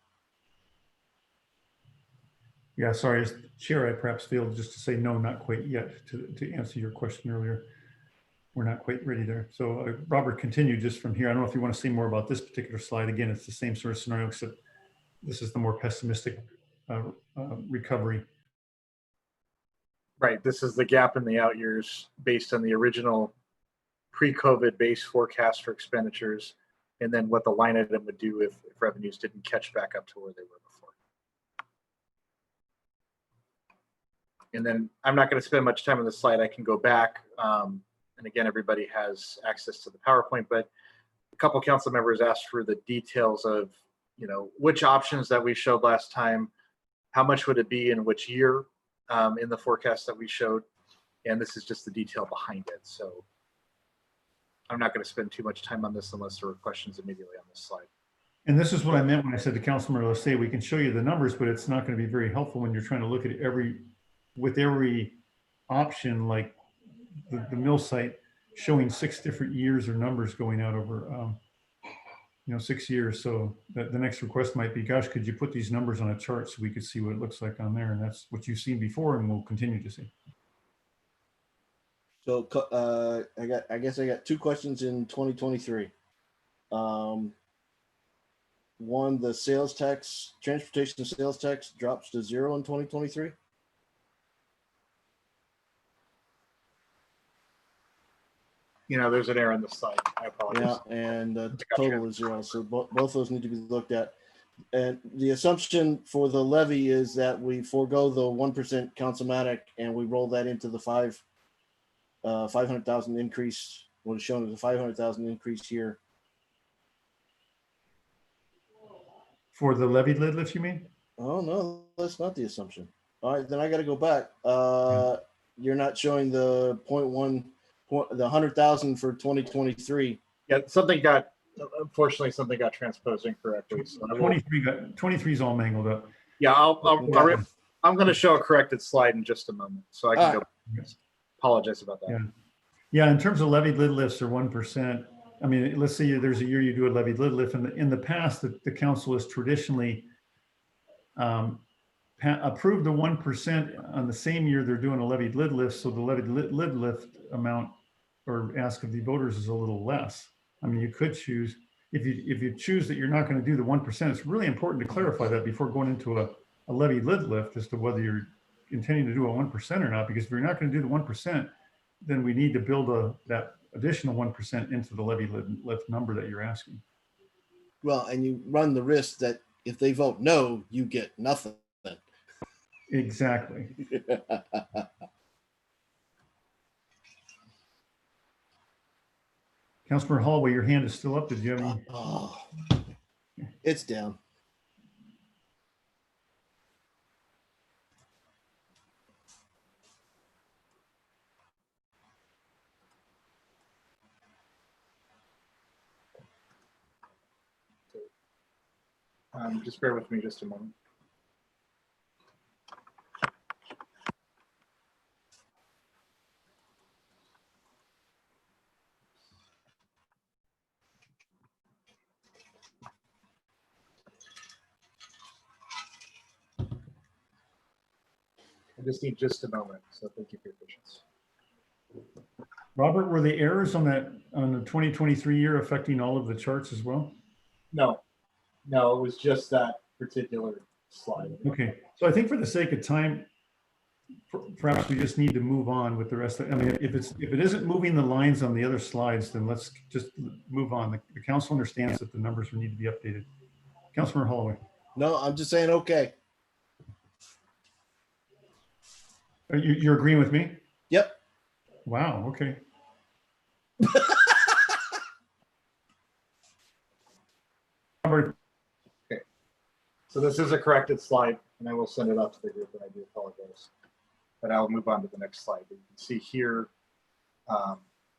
Yeah, sorry, as chair, I perhaps failed just to say no, not quite yet, to answer your question earlier. We're not quite ready there. So Robert, continue just from here. I don't know if you want to say more about this particular slide. Again, it's the same sort of scenario, except this is the more pessimistic recovery. Right. This is the gap in the out years based on the original pre-COVID base forecast for expenditures, and then what the line item would do if revenues didn't catch back up to where they were before. And then I'm not going to spend much time on this slide. I can go back. And again, everybody has access to the PowerPoint, but a couple council members asked for the details of, which options that we showed last time, how much would it be in which year in the forecast that we showed. And this is just the detail behind it. So I'm not going to spend too much time on this unless there are questions immediately on this slide. And this is what I meant when I said to Councilmember, let's say we can show you the numbers, but it's not going to be very helpful when you're trying to look at every option, like the mill site showing 6 different years or numbers going out over 6 years. So the next request might be, gosh, could you put these numbers on a chart so we could see what it looks like on there? And that's what you've seen before and will continue to see. So I guess I got 2 questions in 2023. One, the sales tax, transportation sales tax drops to 0 in 2023. There's an error on the slide. I apologize. Yeah, and the total is 0. So both those need to be looked at. And the assumption for the levy is that we forego the 1% councilmatic and we roll that into the 500,000 increase. What is shown as a 500,000 increase here. For the levy lid lift, you mean? Oh no, that's not the assumption. All right, then I got to go back. You're not showing the 100,000 for 2023. Yeah, unfortunately something got transposed incorrectly. So 23 is all mangled up. Yeah, I'm going to show a corrected slide in just a moment, so I can go. Apologize about that. Yeah. In terms of levied lid lifts or 1%, I mean, let's say there's a year you do a levied lid lift, and in the past, the council has traditionally approved the 1% on the same year they're doing a levied lid lift, so the levied lid lift amount or ask of the voters is a little less. I mean, you could choose, if you choose that you're not going to do the 1%, it's really important to clarify that before going into a levied lid lift as to whether you're intending to do a 1% or not, because if you're not going to do the 1%, then we need to build that additional 1% into the levy lift number that you're asking. Well, and you run the risk that if they vote no, you get nothing. Exactly. Councilmember Holloway, your hand is still up. Did you have any? Oh, it's down. Just bear with me just a moment. I just need just a moment, so thank you for your patience. Robert, were the errors on the 2023 year affecting all of the charts as well? No, it was just that particular slide. Okay, so I think for the sake of time, perhaps we just need to move on with the rest of, I mean, if it isn't moving the lines on the other slides, then let's just move on. The council understands that the numbers will need to be updated. Councilmember Holloway. No, I'm just saying, okay. You're agreeing with me? Yep. Wow, okay. Robert, So this is a corrected slide, and I will send it out to the group, and I do apologize. But I'll move on to the next slide. You can see here,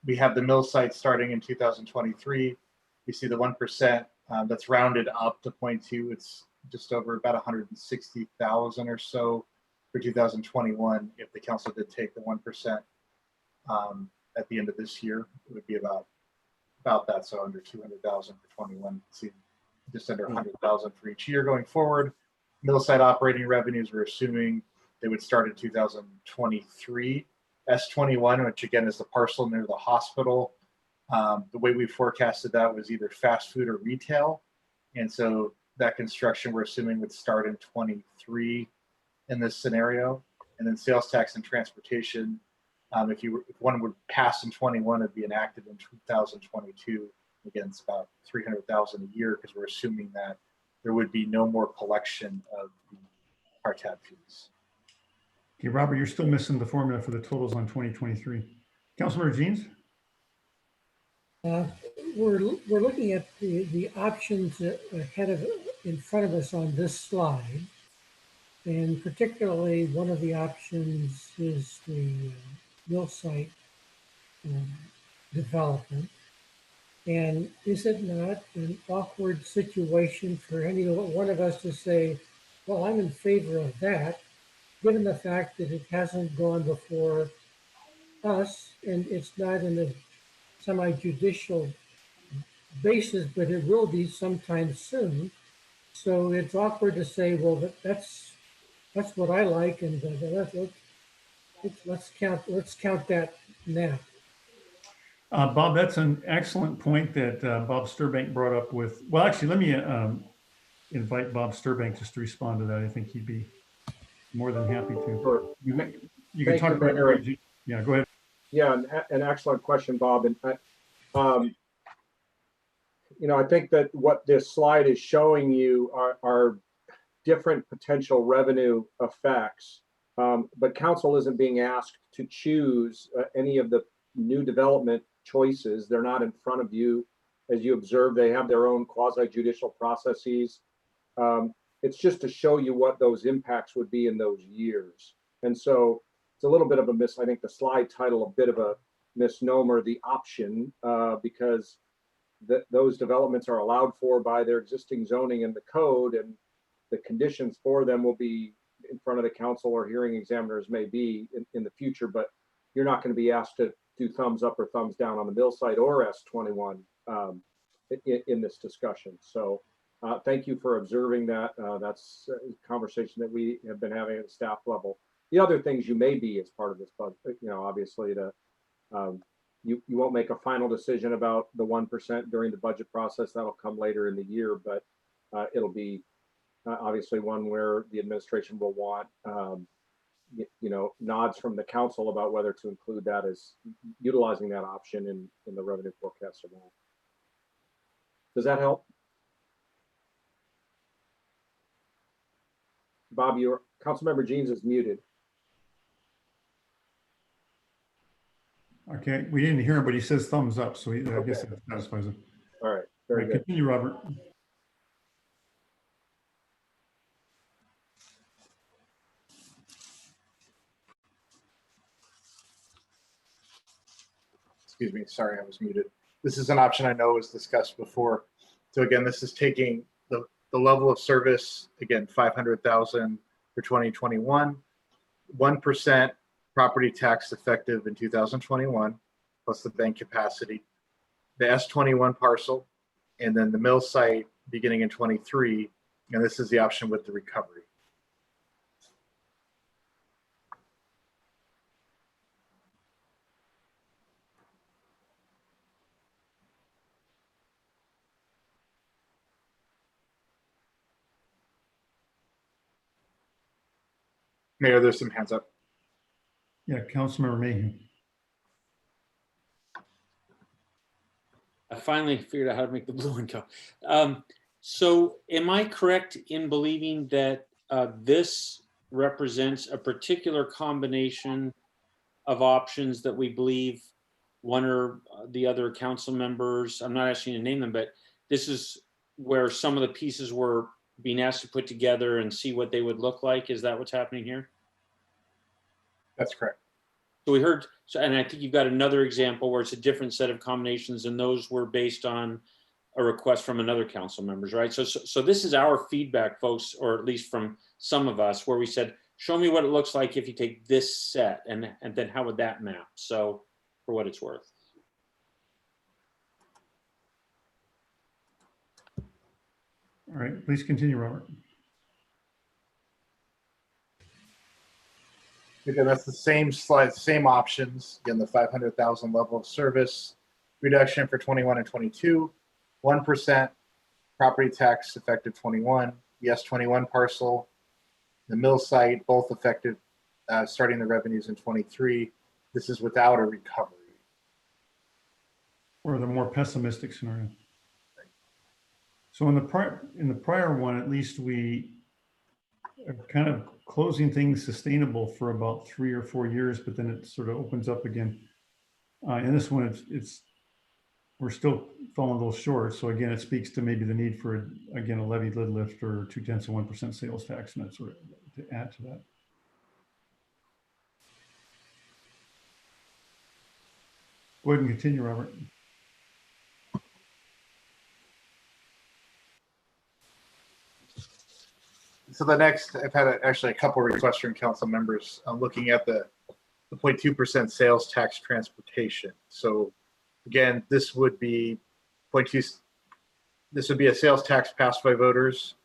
we have the mill site starting in 2023. You see the 1% that's rounded up to 0.2. It's just over about 160,000 or so for 2021. If the council did take the 1% at the end of this year, it would be about that, so under 200,000 for 21. See, just under 100,000 for each year going forward. Mill site operating revenues, we're assuming they would start in 2023. S21, which again is the parcel near the hospital. The way we forecasted that was either fast food or retail. And so that construction we're assuming would start in 23 in this scenario. And then sales tax and transportation, if one would pass in 21, it'd be enacted in 2022. Again, it's about 300,000 a year because we're assuming that there would be no more collection of the RTAB fees. okay, Robert, you're still missing the formula for the totals on 2023. Councilmember Jeans? We're looking at the options in front of us on this slide. And particularly one of the options is the mill site development. And is it not an awkward situation for any one of us to say, well, I'm in favor of that, given the fact that it hasn't gone before us and it's not in a semi-judicial basis, but it will be sometime soon. So it's awkward to say, well, that's what I like, and let's count that now. Bob, that's an excellent point that Bob Sturbank brought up with, well, actually, let me invite Bob Sturbank just to respond to that. I think he'd be more than happy to. Sure. You can Thank talk you, about Mayor. Yeah, go ahead. Yeah, an excellent question, Bob. And I think that what this slide is showing you are different potential revenue effects. But council isn't being asked to choose any of the new development choices. They're not in front of you. As you observe, they have their own quasi-judicial processes. It's just to show you what those impacts would be in those years. And so it's a little bit of I think the slide title, a bit of a misnomer, the option, because those developments are allowed for by their existing zoning in the code, and the conditions for them will be in front of the council or hearing examiners may be in the future, but you're not going to be asked to do thumbs up or thumbs down on the mill site or S21 in this discussion. So thank you for observing that. That's a conversation that we have been having at the staff level. The other things you may be as part of this, but obviously you won't make a final decision about the 1% during the budget process. That'll come later in the year, but it'll be obviously one where the administration will want nods from the council about whether to include that as utilizing that option in the revenue forecast or not. Does that help? Bob, your Councilmember Jeans is muted. Okay, we didn't hear him, but he says thumbs up, so I guess that satisfies it. All right, very good. Continue, Robert. Excuse me, sorry, I was muted. This is an option I know was discussed before. So again, this is taking the level of service, again, 500,000 for 2021, 1% property tax effective in 2021, plus the bank capacity, the S21 parcel, and then the mill site beginning in 23. And this is the option with the recovery. Mayor, there's some hands up. Yeah, Councilmember Mayhew. I finally figured out how to make the blue one go. So am I correct in believing that this represents a particular combination of options that we believe one or the other council members, I'm not asking you to name them, but this is where some of the pieces were being asked to put together and see what they would look like? Is that what's happening here? That's correct. So we heard, so, and I think you've got another example where it's a different set of combinations, and those were based on a request from another council members, right? So this is our feedback, folks, or at least from some of us, where we said, show me what it looks like if you take this set, and then how would that map? So for what it's worth. All right, please continue, Robert. Again, that's the same slide, same options. Again, the 500,000 level of service reduction for 21 and 22, 1% property tax effective 21, the S21 parcel, the mill site, both effective starting the revenues in 23. This is without a recovery. Or the more pessimistic scenario. So in the prior one, at least we are kind of closing things sustainable for about 3 or 4 years, but then it sort of opens up again. In this one, we're still falling a little short. So again, it speaks to maybe the need for, again, a levied lid lift or 0.2% sales tax, and that sort of to add to that. Go ahead and continue, Robert. So the next, I've had actually a couple of requests from council members looking at the 0.2% sales tax transportation. So again, this would be 0.2. This would be a sales tax passed by voters.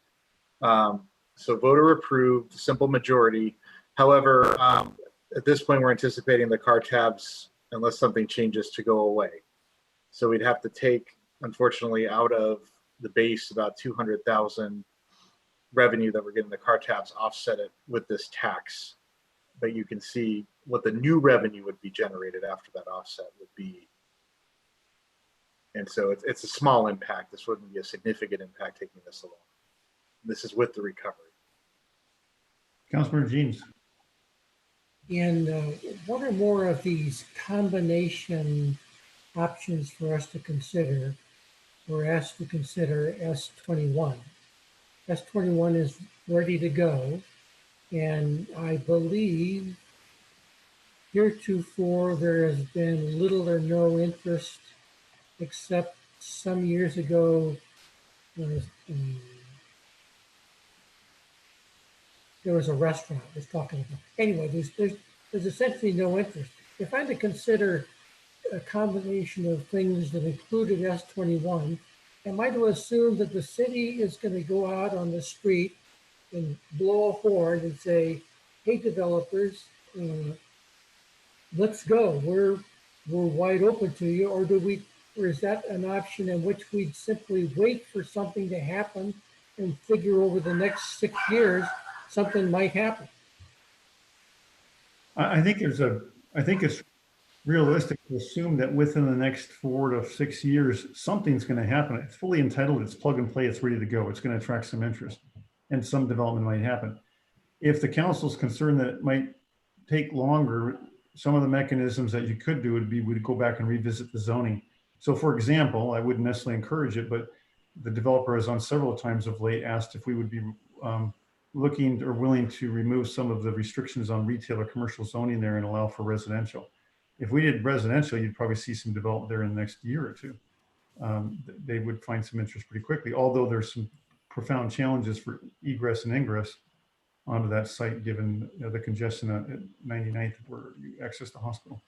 So voter approved, simple majority. However, at this point, we're anticipating the car tabs, unless something changes, to go away. So we'd have to take, unfortunately, out of the base about 200,000 revenue that we're getting the car tabs, offset it with this tax. But you can see what the new revenue would be generated after that offset would be. And so it's a small impact. This wouldn't be a significant impact taking this along. This is with the recovery. Councilmember Jeans. And one or more of these combination options for us to consider, we're asked to consider S21. S21 is ready to go. And I believe heretofore there has been little or no interest, except some years ago, there was a restaurant I was talking about. Anyway, there's essentially no interest. If I'm to consider a combination of things that included S21, am I to assume that the city is going to go out on the street and blow a horn and say, hey, developers, let's go. We're wide open to you, or is that an option in which we'd simply wait for something to happen and figure over the next 6 years something might happen? I think it's realistic to assume that within the next 4 to 6 years, something's going to happen. It's fully entitled, it's plug and play, it's ready to go. It's going to attract some interest and some development might happen. If the council's concerned that it might take longer, some of the mechanisms that you could do would be, we'd go back and revisit the zoning. So for example, I wouldn't necessarily encourage it, but the developer has on several times of late asked if we would be looking or willing to remove some of the restrictions on retail or commercial zoning there and allow for residential. If we did residential, you'd probably see some development there in the next year or two. They would find some interest pretty quickly, although there's some profound challenges for egress and ingress onto that site, given the congestion at 99th where you access the hospital.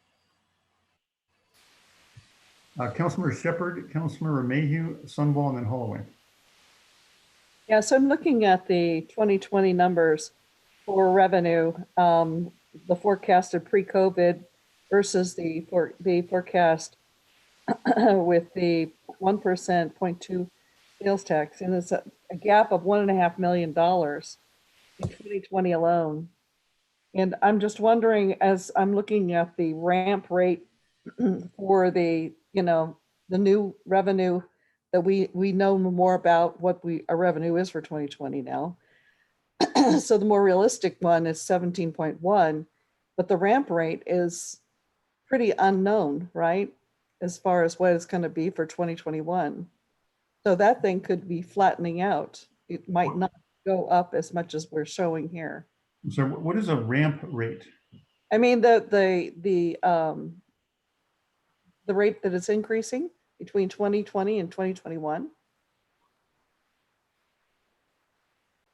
Councilmember Shepherd, Councilmember Mayhew, Sunball, and then Holloway. Yeah, so I'm looking at the 2020 numbers for revenue, the forecasted pre-COVID versus the forecast with the 1% 0.2 sales tax, and it's a gap of $1.5 million in 2020 alone. And I'm just wondering, as I'm looking at the ramp rate for the new revenue that we know more about what our revenue is for 2020 now. So the more realistic one is 17.1, but the ramp rate is pretty unknown, right? As far as what it's going to be for 2021. So that thing could be flattening out. It might not go up as much as we're showing here. So what is a ramp rate? I mean, the rate that it's increasing between 2020 and 2021.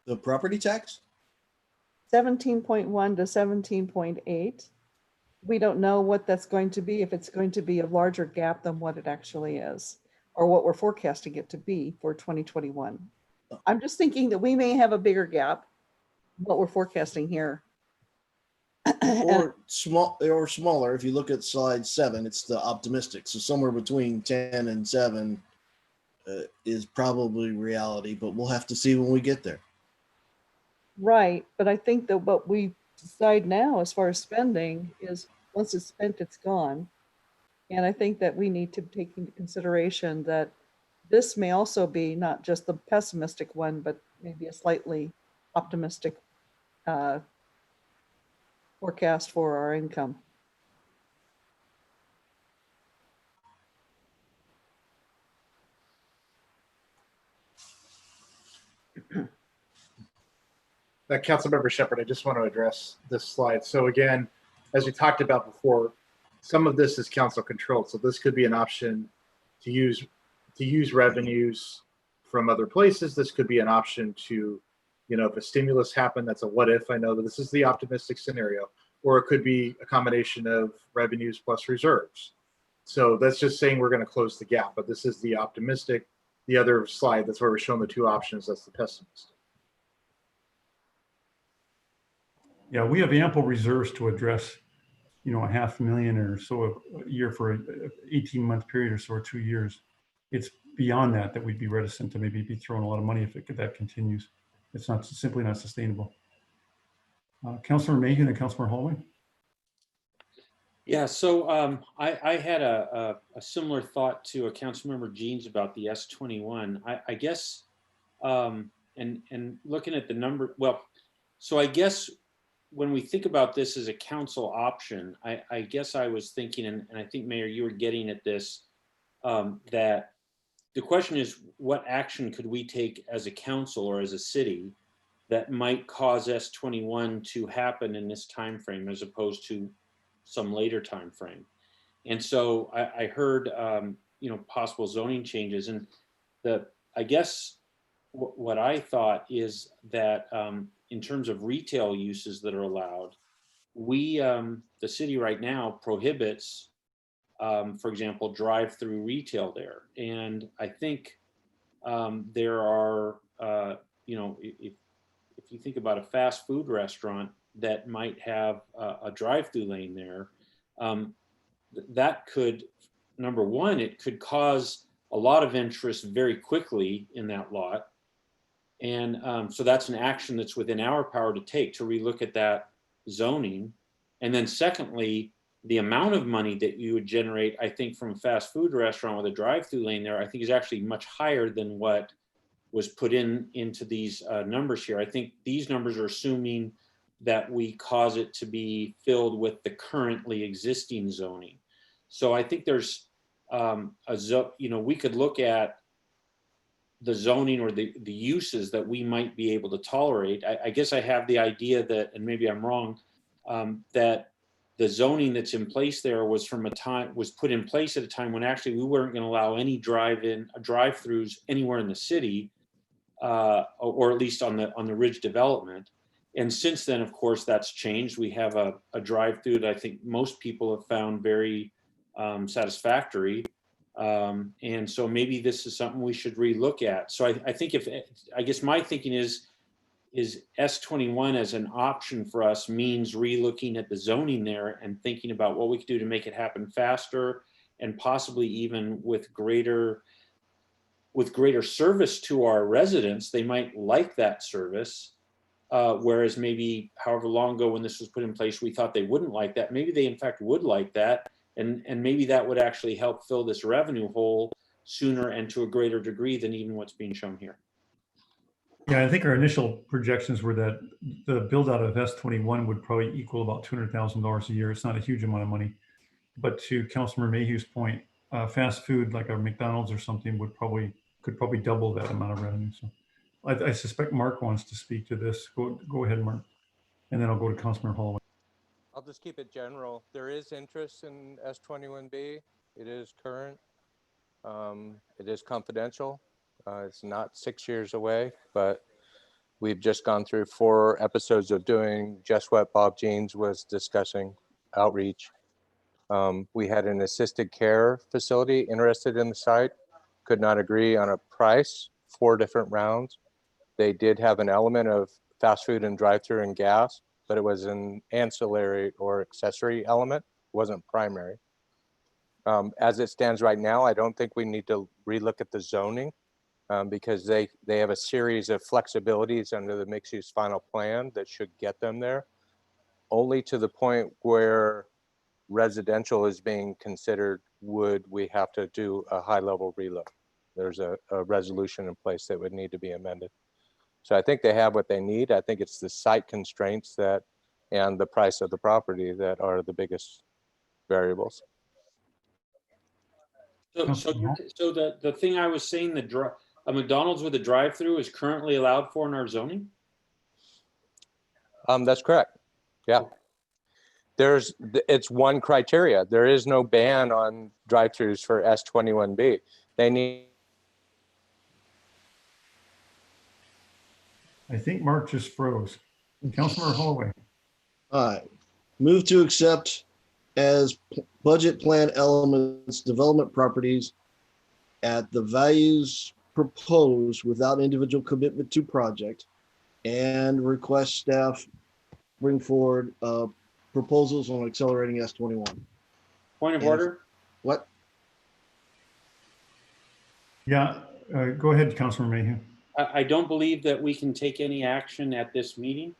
The property tax? 17.1 to 17.8. We don't know what that's going to be, if it's going to be a larger gap than what it actually is, or what we're forecasting it to be for 2021. I'm just thinking that we may have a bigger gap, what we're forecasting here. Or smaller. If you look at slide 7, it's the optimistic. So somewhere between 10 and 7 is probably reality, but we'll have to see when we get there. Right, but I think that what we decide now as far as spending is once it's spent, it's gone. And I think that we need to take into consideration that this may also be not just the pessimistic one, but maybe a slightly optimistic forecast for our income. Councilmember Shepherd, I just want to address this slide. So again, as we talked about before, some of this is council controlled. So this could be an option to use revenues from other places. This could be an option to, you know, if a stimulus happened, that's a what if. I know that this is the optimistic scenario, or it could be a combination of revenues plus reserves. So that's just saying we're going to close the gap, but this is the optimistic. The other slide, that's where we're showing the two options. That's the pessimistic. Yeah, we have ample reserves to address, you know, $500,000 or so a year for an 18-month period or so, or 2 years. It's beyond that we'd be reticent to maybe be throwing a lot of money if that continues. It's not simply not sustainable. Councilor Mayhew and Councilor Hallway. Yeah, so I had a similar thought to a Councilmember Jeans about the S21. I guess, and looking at the number, well, so I guess when we think about this as a council option, I guess I was thinking, and I think Mayor, you were getting at this, that the question is, what action could we take as a council or as a city that might cause S21 to happen in this time frame as opposed to some later time frame? And so I heard, you know, possible zoning changes, and I guess what I thought is that in terms of retail uses that are allowed, the city right now prohibits, for example, drive-through retail there. And I think there are, you know, if you think about a fast food restaurant that might have a drive-through lane there, that could, number one, it could cause a lot of interest very quickly in that lot. And so that's an action that's within our power to take, to relook at that zoning. And then secondly, the amount of money that you would generate, I think, from a fast food restaurant with a drive-through lane there, I think is actually much higher than what was put into these numbers here. I think these numbers are assuming that we cause it to be filled with the currently existing zoning. So I think there's you know, we could look at the zoning or the uses that we might be able to tolerate. I guess I have the idea that, and maybe I'm wrong, that the zoning that's in place there was put in place at a time when actually we weren't going to allow any drive-throughs anywhere in the city, or at least on the Ridge development. And since then, of course, that's changed. We have a drive-through that I think most people have found very satisfactory. And so maybe this is something we should relook at. So I think I guess my thinking is S21 as an option for us means relooking at the zoning there and thinking about what we could do to make it happen faster and possibly even with greater service to our residents. They might like that service. Whereas maybe however long ago when this was put in place, we thought they wouldn't like that. Maybe they in fact would like that. And maybe that would actually help fill this revenue hole sooner and to a greater degree than even what's being shown here. Yeah, I think our initial projections were that the build out of S21 would probably equal about $200,000 a year. It's not a huge amount of money. But to Councilor Mayhew's point, fast food like a McDonald's or something would probably could probably double that amount of revenue. So I suspect Mark wants to speak to this. Go ahead, Mark. And then I'll go to Councilmember Holloway. I'll just keep it general. There is interest in S21B. It is current. It is confidential. It's not 6 years away, but we've just gone through 4 episodes of doing just what Bob Jeans was discussing, outreach. We had an assisted care facility interested in the site, could not agree on a price, 4 different rounds. They did have an element of fast food and drive-through and gas, but it was an ancillary or accessory element, it wasn't primary. As it stands right now, I don't think we need to relook at the zoning because they have a series of flexibilities under the mixed use final plan that should get them there, only to the point where residential is being considered, would we have to do a high level relook? There's a resolution in place that would need to be amended. So I think they have what they need. I think it's the site constraints that and the price of the property that are the biggest variables. So the thing I was saying, a McDonald's with a drive-through is currently allowed for in our zoning? That's correct. Yeah. It's one criteria. There is no ban on drive-throughs for S21B. They need. I think Mark just froze. Councilmember Holloway. All right. Move to accept as budget plan elements development properties at the values proposed without individual commitment to project, and request staff bring forward proposals on accelerating S21. Point of order. What? Yeah, go ahead, Councilor Mayhew. I don't believe that we can take any action at this meeting.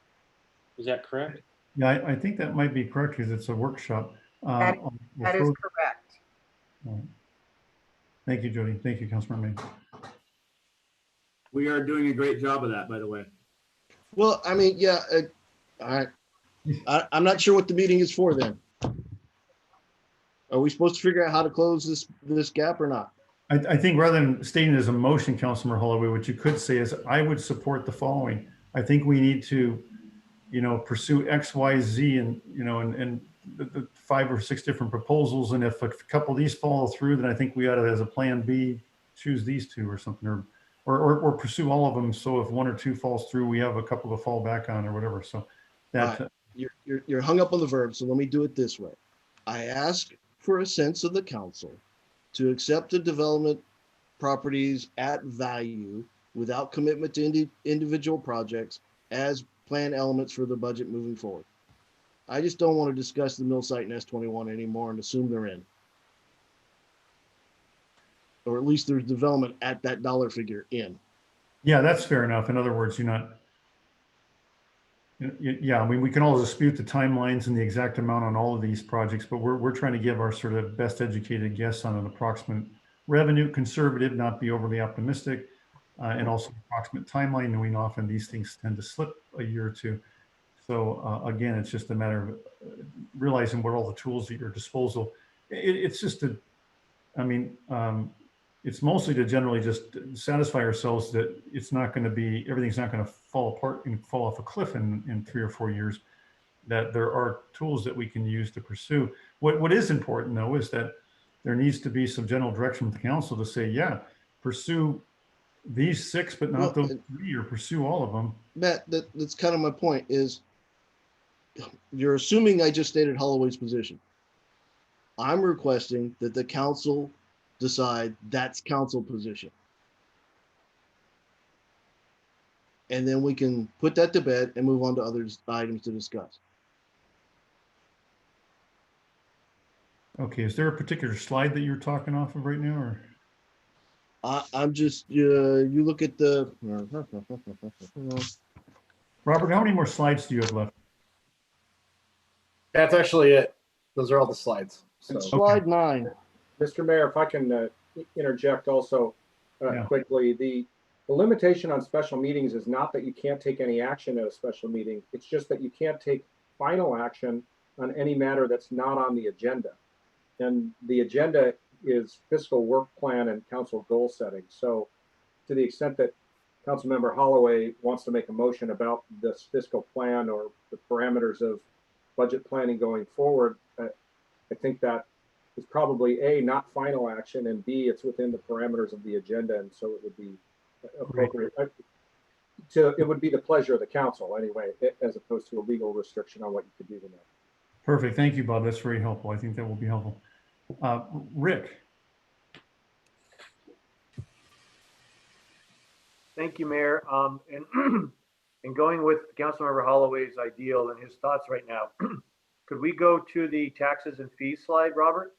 Is that correct? Yeah, I think that might be correct because it's a workshop. That is correct. Right. Thank you, Jody. Thank you, Councilor Mayhew. We are doing a great job of that, by the way. Well, I mean, yeah, I'm not sure what the meeting is for then. Are we supposed to figure out how to close this gap or not? I think rather than stating it as a motion, Councilmember Holloway, what you could say is I would support the following. I think we need to, pursue X, Y, Z, and the 5 or 6 different proposals. And if a couple of these follow through, then I think we ought to, as a plan B, choose these 2 or something, or pursue all of them. So if 1 or 2 falls through, we have a couple to fall back on or whatever. So that right. You're hung up on the verb. So let me do it this way. I ask for a sense of the council to accept the development properties at value without commitment to individual projects as plan elements for the budget moving forward. I just don't want to discuss the mill site in S21 anymore and assume they're in. Or at least there's development at that dollar figure in. Yeah, that's fair enough. In other words, yeah, I mean, we can all dispute the timelines and the exact amount on all of these projects, but we're trying to give our sort of best educated guess on an approximate revenue, conservative, not be overly optimistic, and also approximate timeline, knowing often these things tend to slip a year or 2. So again, it's just a matter of realizing what all the tools at your disposal. It's just it's mostly to generally just satisfy ourselves that it's not going to be, everything's not going to fall apart and fall off a cliff in 3 or 4 years, that there are tools that we can use to pursue. What is important though, is that there needs to be some general direction from the council to say, yeah, pursue these 6, but not those 3, or pursue all of them. Matt, that's kind of my point is you're assuming I just stated Holloway's position. I'm requesting that the council decide that's council position. And then we can put that to bed and move on to other items to discuss. Okay, is there a particular slide that you're talking off of right now, or? I'm just, you look at the. Robert, how many more slides do you have left? That's actually it. Those are all the slides. So. Slide 9. Mr. Mayor, if I can interject also quickly, the limitation on special meetings is not that you can't take any action at a special meeting. It's just that you can't take final action on any matter that's not on the agenda. And the agenda is fiscal work plan and council goal setting. So to the extent that Councilmember Holloway wants to make a motion about this fiscal plan or the parameters of budget planning going forward, I think that is probably A, not final action, and B, it's within the parameters of the agenda, and so it would be appropriate. It would be the pleasure of the council anyway, as opposed to a legal restriction on what you could do tonight. Perfect. Thank you, Bob. That's very helpful. I think that will be helpful. Rick. Thank you, Mayor. And going with Councilmember Holloway's ideal and his thoughts right now, could we go to the taxes and fees slide, Robert?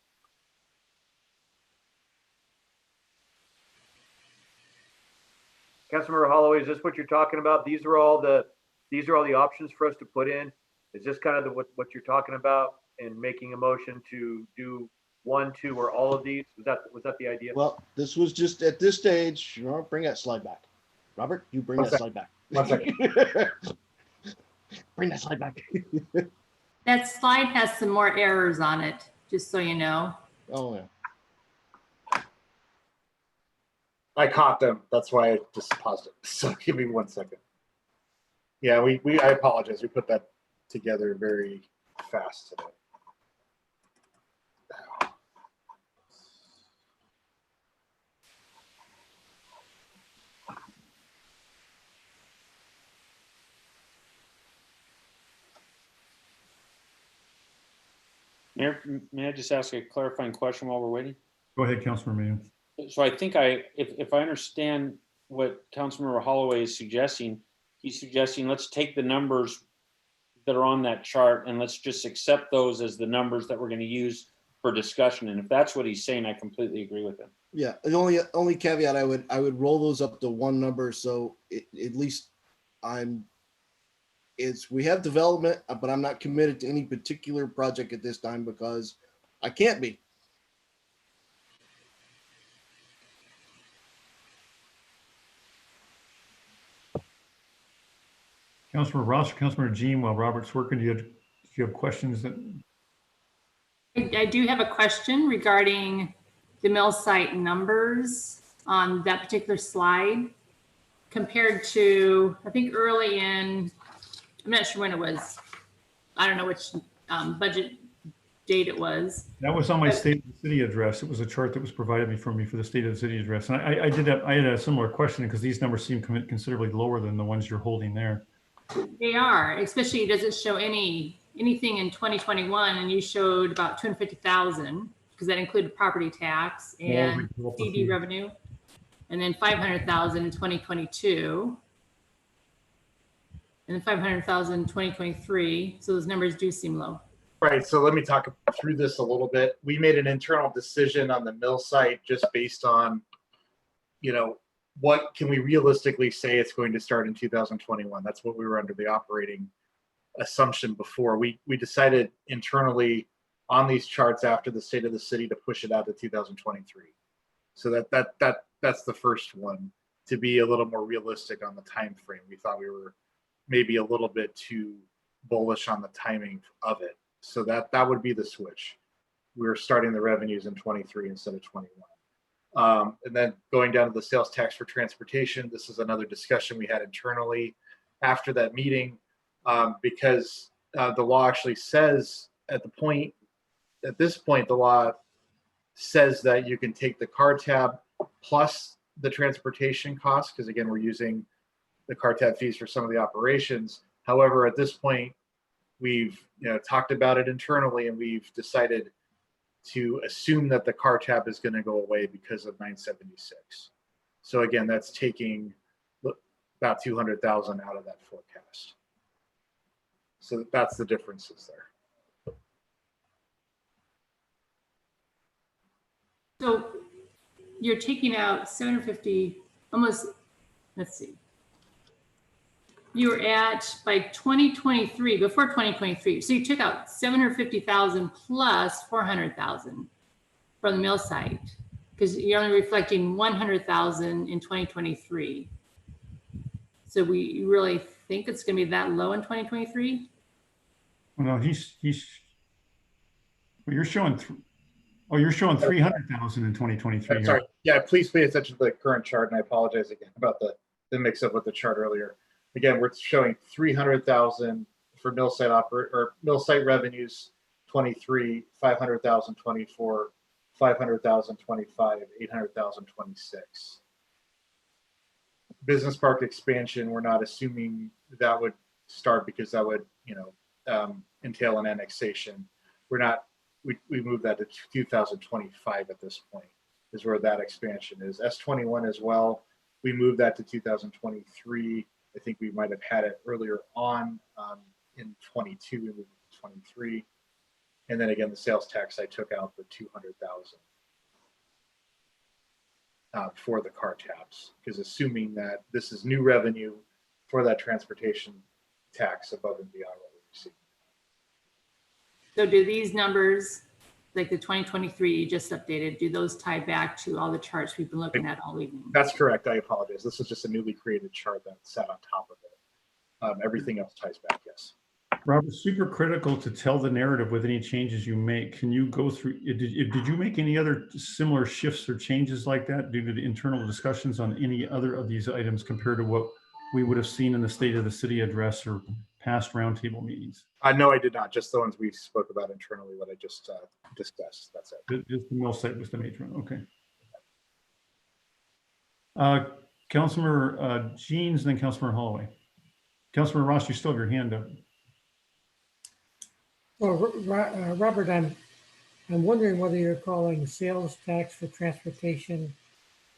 Councilmember Holloway, is this what you're talking about? These are all the options for us to put in. Is this kind of what you're talking about, and making a motion to do 1, 2, or all of these? Was that the idea? Well, this was just at this stage. You know, bring that slide back. Robert, you bring that slide back. 1 second. Bring that slide back. That slide has some more errors on it, just so you know. Oh, yeah. I caught them. That's why I just paused it. So give me 1 second. Yeah, I apologize. We put that together very fast today. Mayor, may I just ask a clarifying question while we're waiting? Go ahead, Councilmember Mayo. So I think if I understand what Councilmember Holloway is suggesting, he's suggesting let's take the numbers that are on that chart and let's just accept those as the numbers that we're going to use for discussion. And if that's what he's saying, I completely agree with him. Yeah, the only caveat I would roll those up to one number, so at least we have development, but I'm not committed to any particular project at this time because I can't be. Councilmember Ross or Councilmember Jean, while Robert's working, do you have questions that? I do have a question regarding the mill site numbers on that particular slide compared to, I think early in, I'm not sure when it was. I don't know which budget date it was. That was on my State of the City address. It was a chart that was provided for me for the State of the City address. And I had a similar question because these numbers seem considerably lower than the ones you're holding there. They are, especially it doesn't show anything in 2021, and you showed about 250,000 because that included property tax and CD revenue, and then 500,000 in 2022, and then 500,000 in 2023. So those numbers do seem low. Right. So let me talk through this a little bit. We made an internal decision on the mill site just based on, what can we realistically say it's going to start in 2021? That's what we were under the operating assumption before. We decided internally on these charts after the State of the City to push it out to 2023. So that's the first one, to be a little more realistic on the time frame. We thought we were maybe a little bit too bullish on the timing of it. So that would be the switch. We're starting the revenues in 23 instead of 21. And then going down to the sales tax for transportation, this is another discussion we had internally after that meeting, because the law actually says at this point, the law says that you can take the car tab plus the transportation costs, because again, we're using the car tab fees for some of the operations. However, at this point, we've talked about it internally, and we've decided to assume that the car tab is going to go away because of 976. So again, that's taking about 200,000 out of that forecast. So that's the differences there. So you're taking out 750, almost, let's see. You were at, by 2023, before 2023, so you took out 750,000 plus 400,000 from the mill site, because you're only reflecting 100,000 in 2023. So we really think it's going to be that low in 2023? Well, no, you're showing Oh, you're showing 300,000 in 2023. I'm sorry. Yeah, please pay attention to the current chart, and I apologize again about the mix-up with the chart earlier. Again, we're showing 300,000 for mill site revenues 23, 500,000 24, 500,000 25, 800,000 26. Business park expansion, we're not assuming that would start because that would, entail an annexation. We're not, we moved that to 2025 at this point, is where that expansion is. S21 as well, we moved that to 2023. I think we might have had it earlier on in 22, we moved it to 23. And then again, the sales tax, I took out the 200,000 for the car tabs, because assuming that this is new revenue for that transportation tax above and beyond what we received. So do these numbers, like the 2023 you just updated, do those tie back to all the charts we've been looking at all evening? That's correct. I apologize. This is just a newly created chart that sat on top of it. Everything else ties back, yes. Robert, super critical to tell the narrative with any changes you make. Can you go through, did you make any other similar shifts or changes like that due to the internal discussions on any other of these items compared to what we would have seen in the State of the City address or past roundtable meetings? No, I did not. Just the ones we spoke about internally, what I just discussed. That's it. Just the mill site was the major one. Okay. Councilor Jeans, then Councilor Holloway. Councilor Ross, you still have your hand up. Well, Robert, I'm wondering whether you're calling sales tax for transportation,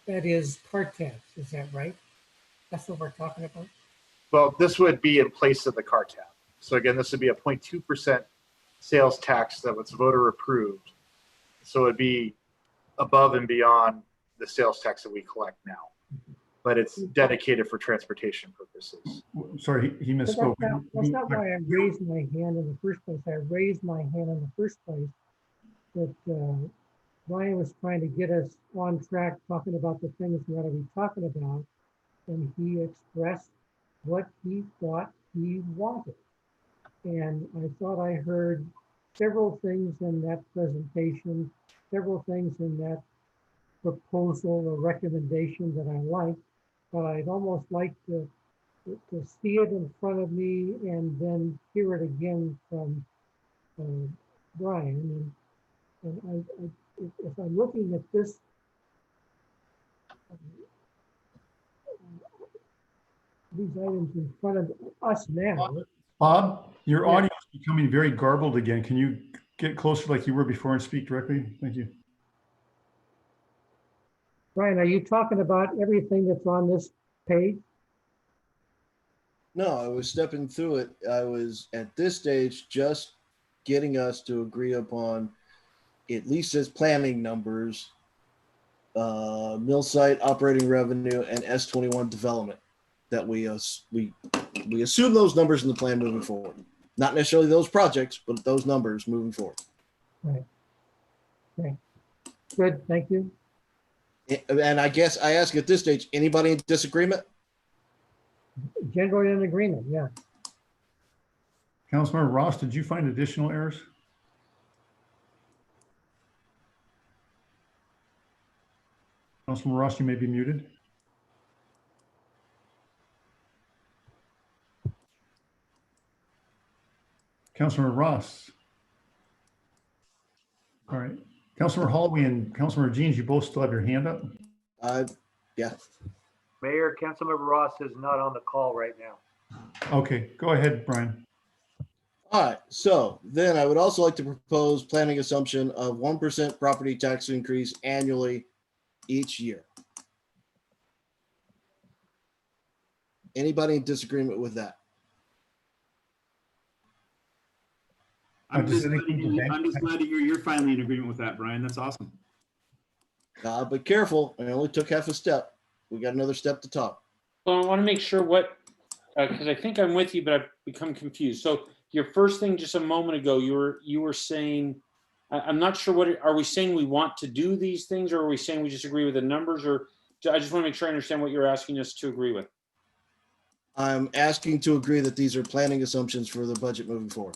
that is car tax, is that right? That's what we're talking about? Well, this would be in place of the car tab. So again, this would be a 0.2% sales tax that was voter approved. So it'd be above and beyond the sales tax that we collect now, but it's dedicated for transportation purposes. Sorry, he misspoke. That's not why I raised my hand in the first place. I raised my hand in the first place that Ryan was trying to get us on track talking about the things we ought to be talking about, and he expressed what he thought he wanted. And I thought I heard several things in that presentation, several things in that proposal or recommendation that I liked, but I'd almost like to see it in front of me and then hear it again from Brian. And if I'm looking at this, these items in front of us now. Bob, your audio is becoming very garbled again. Can you get closer like you were before and speak directly? Thank you. Brian, are you talking about everything that's on this page? No, I was stepping through it. I was at this stage just getting us to agree upon at least as planning numbers, mill site operating revenue and S21 development, that we assume those numbers in the plan moving forward. Not necessarily those projects, but those numbers moving forward. Right. Okay. Good. Thank you. And I guess I ask at this stage, anybody in disagreement? Generally in agreement, yeah. Councilmember Ross, did you find additional errors? Councilmember Ross, you may be muted. Councilmember Ross. All right. Councilmember Holloway and Councilmember Jeans, you both still have your hand up? Yeah. Mayor, Councilmember Ross is not on the call right now. Okay, go ahead, Brian. All right. So then I would also like to propose planning assumption of 1% property tax increase annually each year. Anybody in disagreement with that? I'm just glad to hear you're finally in agreement with that, Brian. That's awesome. But careful, I only took half a step. We got another step to talk. Well, I want to make sure what, because I think I'm with you, but I've become confused. So your first thing just a moment ago, you were saying, I'm not sure what, are we saying we want to do these things, or are we saying we just agree with the numbers? Or I just want to make sure I understand what you're asking us to agree with. I'm asking to agree that these are planning assumptions for the budget moving forward.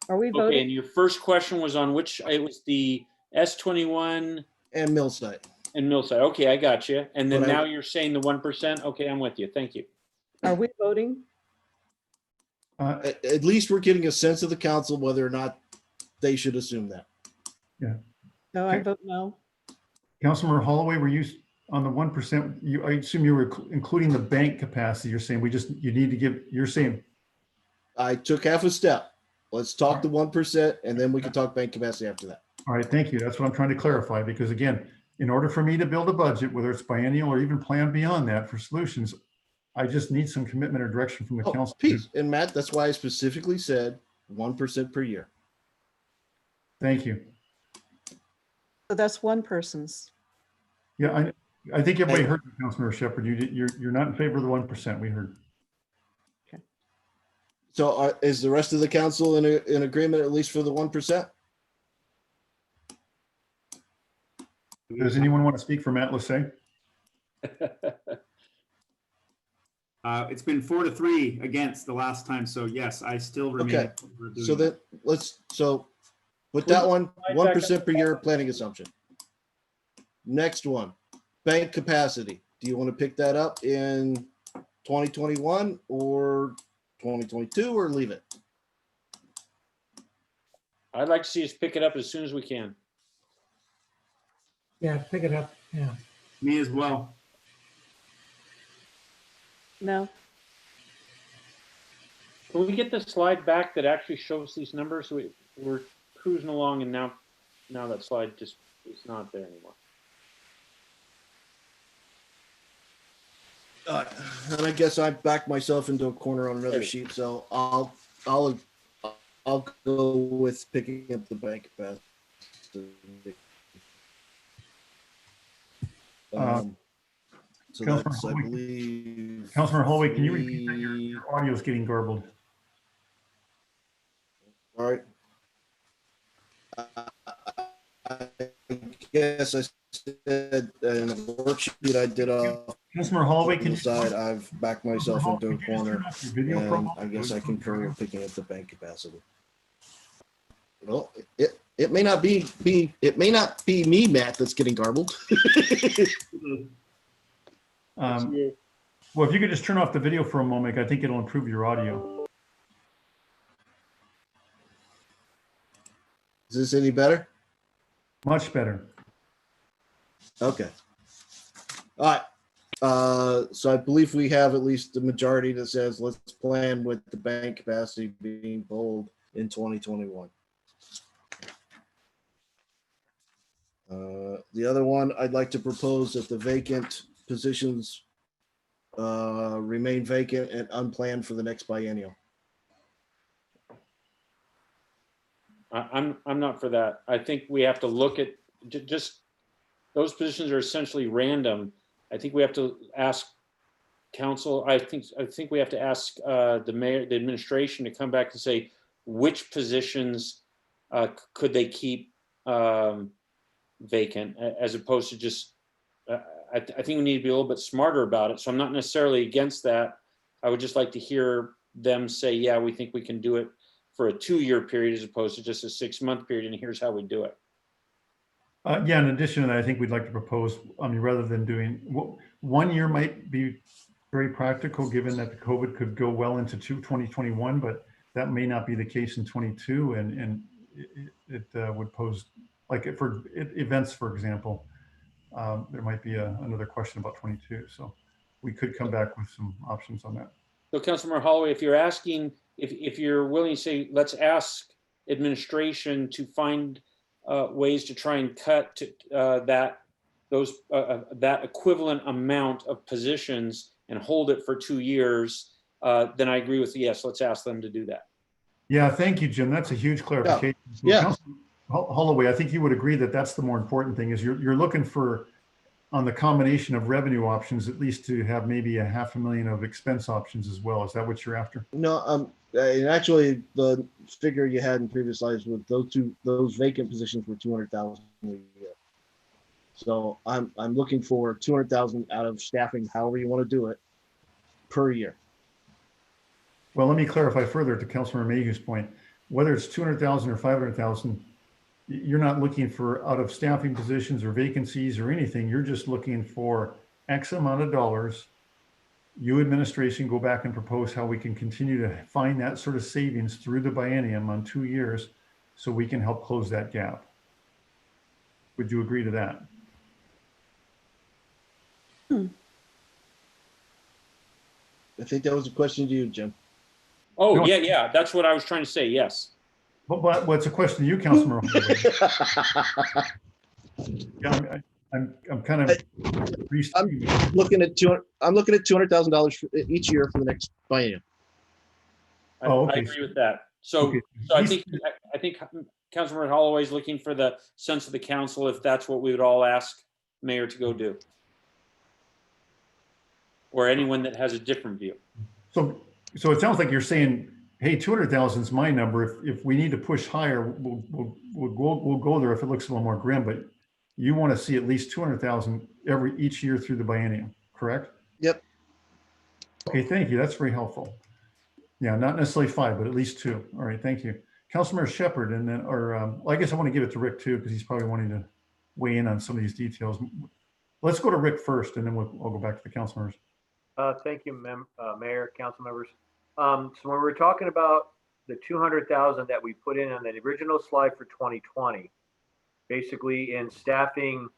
Are we Okay, voting? and your first question was on which, it was the S21 And mill site. and Millside. Okay, I got you. And then But I- now you're saying the 1%? Okay, I'm with you. Thank you. Are we voting? At least we're getting a sense of the council whether or not they should assume that. No, I Okay. vote no. Councilmember Holloway, were you on the 1%? I assume you were including the bank capacity. You're saying you need to give, you're saying, I took half a step. Let's talk the 1% and then we can talk bank capacity after that. all right, thank you. That's what I'm trying to clarify, because again, in order for me to build a budget, whether it's biennial or even plan beyond that for solutions, I just need some commitment or direction from the Oh, council. Pete and Matt, that's why I specifically said 1% per year. Thank you. So that's one person's. Yeah, I think everybody Hey. heard you, Councilmember Shepherd. You're not in favor of the 1%. We heard. So is the rest of the council in agreement, at least for the 1%? Does anyone want to speak for Matt Lassay? It's been 4-3 against the last time, so yes, I still remain. Okay. So that so with that one, 1% per year planning assumption. Next one, bank capacity. Do you want to pick that up in 2021 or 2022 or leave it? I'd like to see us pick it up as soon as we can. Yeah, pick it up. Yeah. Me as well. No. Can we get the slide back that actually shows these numbers? We're cruising along and now that slide just is not there anymore. And I guess I backed myself into a corner on another sheet, so I'll go with picking up the bank capacity. So Councilor that's, I Holloway- believe. Councilmember Holloway, can you repeat that? Your audio is getting garbled. All right. I guess I said in the worksheet I did off Councilmember Holloway, to can the you side, I've backed myself into a Could you just turn corner, off your video for a and moment? I guess I concur with picking up the bank capacity. Well, it may not be me, Matt, that's getting garbled. Well, if you could just turn off the video for a moment, I think it'll improve your audio. Is this any better? Much better. Okay. All right. So I believe we have at least the majority that says let's plan with the bank capacity being pulled in 2021. The other one, I'd like to propose that the vacant positions remain vacant and unplanned for the next biennial. I'm not for that. I think we have to look at just those positions are essentially random. I think we have to ask council. I think we have to ask the mayor, the administration, to come back and say which positions could they keep vacant, as opposed to just. I think we need to be a little bit smarter about it. So I'm not necessarily against that. I would just like to hear them say, yeah, we think we can do it for a 2-year period as opposed to just a 6-month period, and here's how we do it. Yeah, in addition to that, I think we'd like to propose, rather than doing, 1 year might be very practical, given that the COVID could go well into 2021, but that may not be the case in 22, and it would pose, like for events, for example, there might be another question about 22. So we could come back with some options on that. So Councilmember Holloway, if you're asking, if you're willing to say, let's ask administration to find ways to try and cut to, that equivalent amount of positions and hold it for 2 years, then I agree with yes, let's ask them to do that. Yeah, thank you, Jim. That's a huge clarification. Yeah. Councilor Holloway, I think you would agree that that's the more important thing, is you're looking for, on the combination of revenue options, at least to have maybe $500,000 of expense options as well. Is that what you're after? No, and actually the figure you had in previous slides with those vacant positions were 200,000 a year. So I'm looking for 200,000 out of staffing, however you want to do it, per year. Well, let me clarify further to Councilmember Mayhew's point. whether it's 200,000 or 500,000, you're not looking for out of staffing positions or vacancies or anything. You're just looking for X amount of dollars. You administration go back and propose how we can continue to find that sort of savings through the biennium on 2 years so we can help close that gap. Would you agree to that? I think that was a question to you, Jim. Oh, No. yeah, that's what I was trying to say, yes. But what's a question to you, Councilman? Yeah, I'm kind of. I'm looking at $200,000 each year for the next biennium. Oh, I okay. agree with that. So, Okay. so I think Councilmember Holloway is looking for the sense of the council, if that's what we would all ask Mayor to go do. Or anyone that has a different view. So it sounds like you're saying, hey, 200,000 is my number. If we need to push higher, we'll go there if it looks a little more grim, but you want to see at least 200,000 each year through the biennium, correct? Yep. Okay, thank you. That's very helpful. Yeah, not necessarily 5, but at least 2. All right, thank you. Councilmember Shepherd, and then, well, I guess I want to give it to Rick too, because he's probably wanting to weigh in on some of these details. Let's go to Rick first, and then I'll go back to the council members. Thank you, Mayor, council members. So when we're talking about the 200,000 that we put in on the original slide for 2020, basically in staffing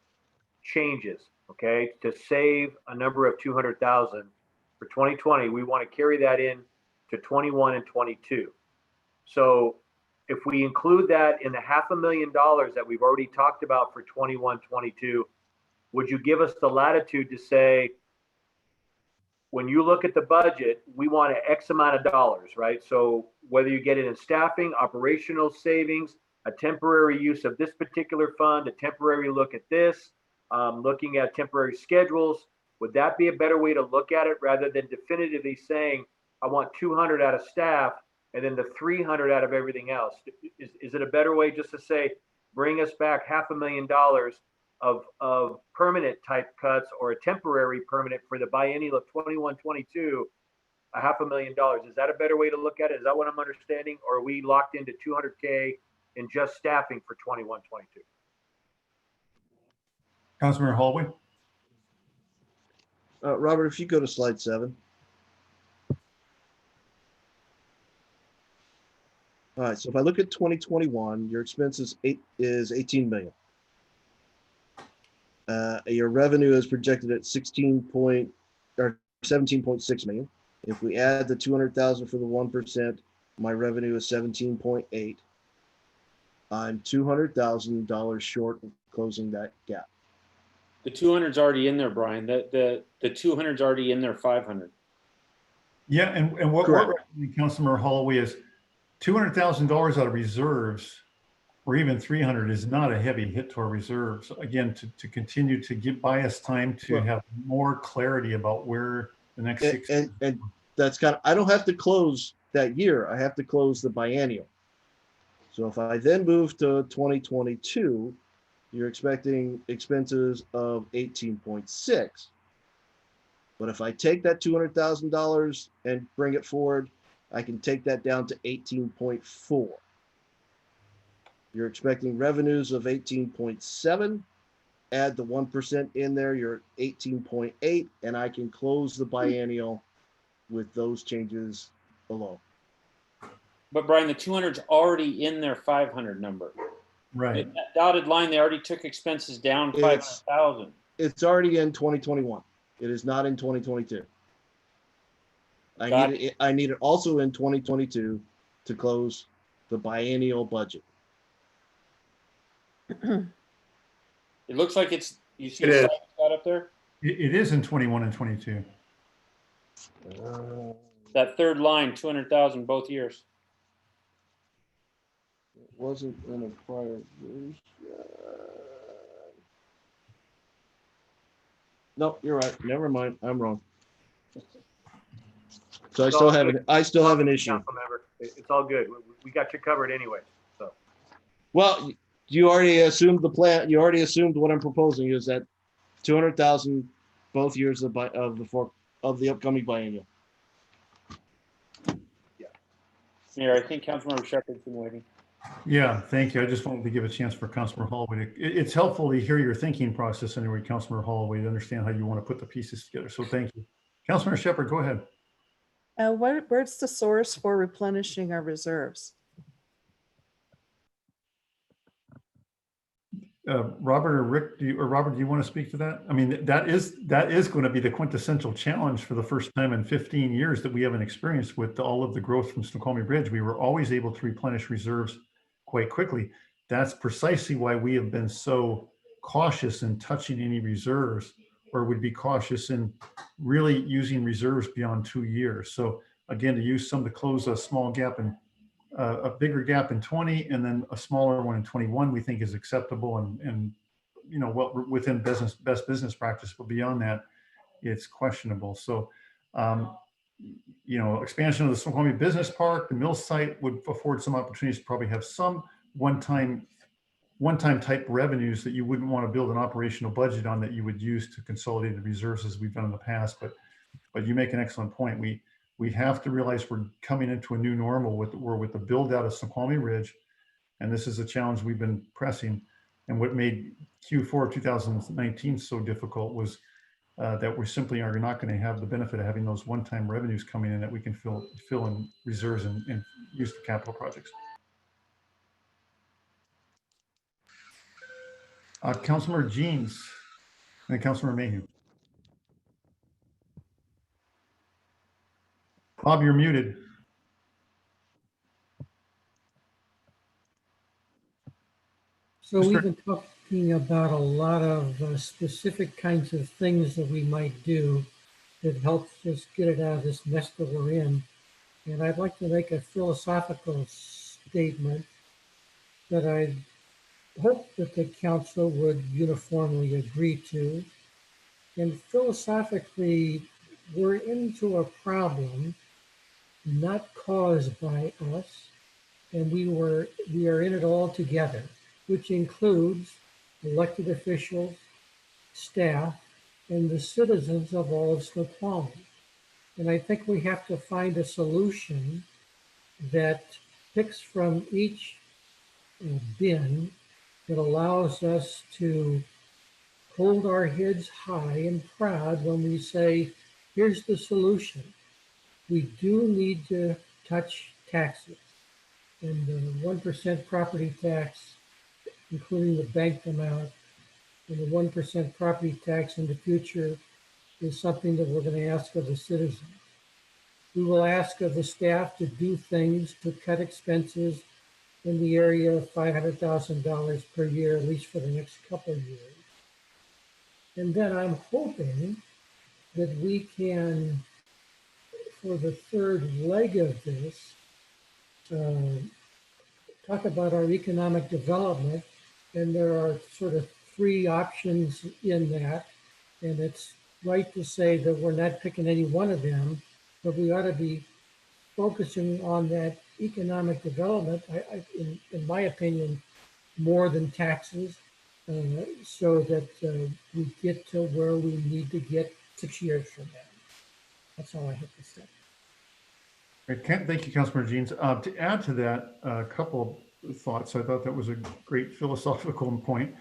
changes, okay, to save a number of 200,000 for 2020, we want to carry that in to 21 and 22. So if we include that in the $500,000 that we've already talked about for 21, 22, would you give us the latitude to say, when you look at the budget, we want an X amount of dollars, right? So whether you get it in staffing, operational savings, a temporary use of this particular fund, a temporary look at this, looking at temporary schedules, would that be a better way to look at it rather than definitively saying, I want 200 out of staff and then the 300 out of everything else? Is it a better way just to say, bring us back $500,000 of permanent type cuts or a temporary permanent for the biennial of 21, 22, $500,000? Is that a better way to look at it? Is that what I'm understanding? Or are we locked into 200K in just staffing for 21, 22? Councilmember Holloway. Robert, if you go to slide 7. All right, so if I look at 2021, your expenses is 18 million. Your revenue is projected at 17.6 million. If we add the 200,000 for the 1%, my revenue is 17.8. I'm $200,000 short of closing that gap. The 200's already in there, Brian. The 200's already in there, 500. Yeah, and what we're recommending, Councilmember Holloway, is $200,000 out of reserves, or even 300 is not a heavy hit to our reserves. Again, to continue to buy us time to have more clarity about where the next 6 and that's kind of, I don't have to close that year. I have to close the biennial. So if I then move to 2022, you're expecting expenses of 18.6. But if I take that $200,000 and bring it forward, I can take that down to 18.4. You're expecting revenues of 18.7. Add the 1% in there, you're at 18.8, and I can close the biennial with those changes alone. But Brian, the 200's already in their 500 number. Right. That dotted line, they already took expenses down 500,000. It's already in 2021. It is not in 2022. I need it also in 2022 to close the biennial budget. It looks like it's, you see It the is. side got up there? It is in 21 and 22. That third line, 200,000 both years. It wasn't in a prior version. No, you're right. Never mind. I'm wrong. So I still have an issue. Councilmember, it's all good. We got you covered anyway. So. Well, you already assumed the plan. You already assumed what I'm proposing is that 200,000 both years of the upcoming biennial. Yeah. Mayor, I think Councilmember Shepherd's been waiting. Yeah, thank you. I just wanted to give a chance for Councilor Holloway. It's helpful to hear your thinking process anyway, Councilor Holloway, to understand how you want to put the pieces together. So thank you. Councilor Shepherd, go ahead. Where's the source for replenishing our reserves? Robert or Rick, Robert, do you want to speak to that? I mean, that is going to be the quintessential challenge for the first time in 15 years that we haven't experienced with all of the growth from Snoqualmie Bridge. We were always able to replenish reserves quite quickly. That's precisely why we have been so cautious in touching any reserves, or would be cautious in really using reserves beyond 2 years. So again, to use some to close a small gap in a bigger gap in 20 and then a smaller one in 21, we think is acceptable and you know, what within best business practice, but beyond that, it's questionable. So, you know, expansion of the Snoqualmie Business Park, the mill site would afford some opportunities to probably have some one-time type revenues that you wouldn't want to build an operational budget on, that you would use to consolidate the reserves as we've done in the past. But you make an excellent point. We have to realize we're coming into a new normal with the build out of Snoqualmie Ridge. And this is a challenge we've been pressing. And what made Q4 of 2019 so difficult was that we simply are not going to have the benefit of having those one-time revenues coming in that we can fill in reserves and use for capital projects. Councilor Jeans and Councilor Mayhew. Bob, you're muted. So we've been talking about a lot of specific kinds of things that we might do that helps us get it out of this mess that we're in. And I'd like to make a philosophical statement that I hope that the council would uniformly agree to. And philosophically, we're into a problem not caused by us, and we are in it all together, which includes elected officials, staff, and the citizens of all of Snoqualmie. And I think we have to find a solution that picks from each bin that allows us to hold our heads high and proud when we say, here's the solution. We do need to touch taxes. And the 1% property tax, including the banked amount, and the 1% property tax in the future is something that we're going to ask of the citizens. We will ask of the staff to do things to cut expenses in the area of $500,000 per year, at least for the next couple of years. And then I'm hoping that we can, for the third leg of this, talk about our economic development. And there are sort of three options in that. And it's right to say that we're not picking any one of them, but we ought to be focusing on that economic development, in my opinion, more than taxes, so that we get to where we need to get 6 years from now. That's all I have to say. Thank you, Councilor Jeans. To add to that, a couple of thoughts. I thought that was a great philosophical point.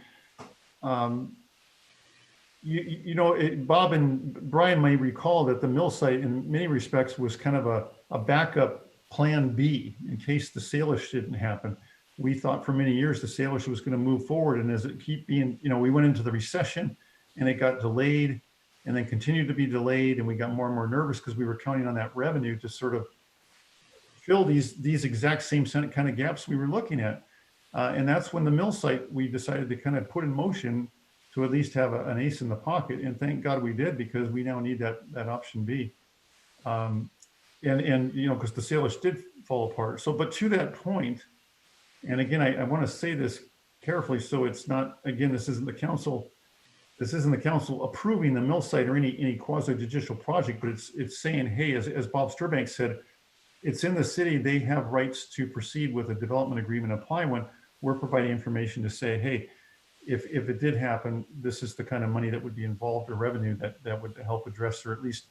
You know, Bob and Brian may recall that the mill site in many respects was kind of a backup plan B in case the Salish didn't happen. We thought for many years the Salish was going to move forward, and as it keep being, you know, we went into the recession and it got delayed and then continued to be delayed, and we got more and more nervous because we were counting on that revenue to sort of fill these exact same kind of gaps we were looking at. And that's when the mill site, we decided to kind of put in motion to at least have an ace in the pocket. And thank God we did, because we now need that option B. And you know, because the Salish did fall apart. So, but to that point, and again, I want to say this carefully, so it's not, again, this isn't the council approving the mill site or any quasi-judicial project, but it's saying, hey, as Bob Sturbank said, it's in the city, they have rights to proceed with a development agreement, apply when we're providing information to say, hey, if it did happen, this is the kind of money that would be involved, or revenue that would help address, or at least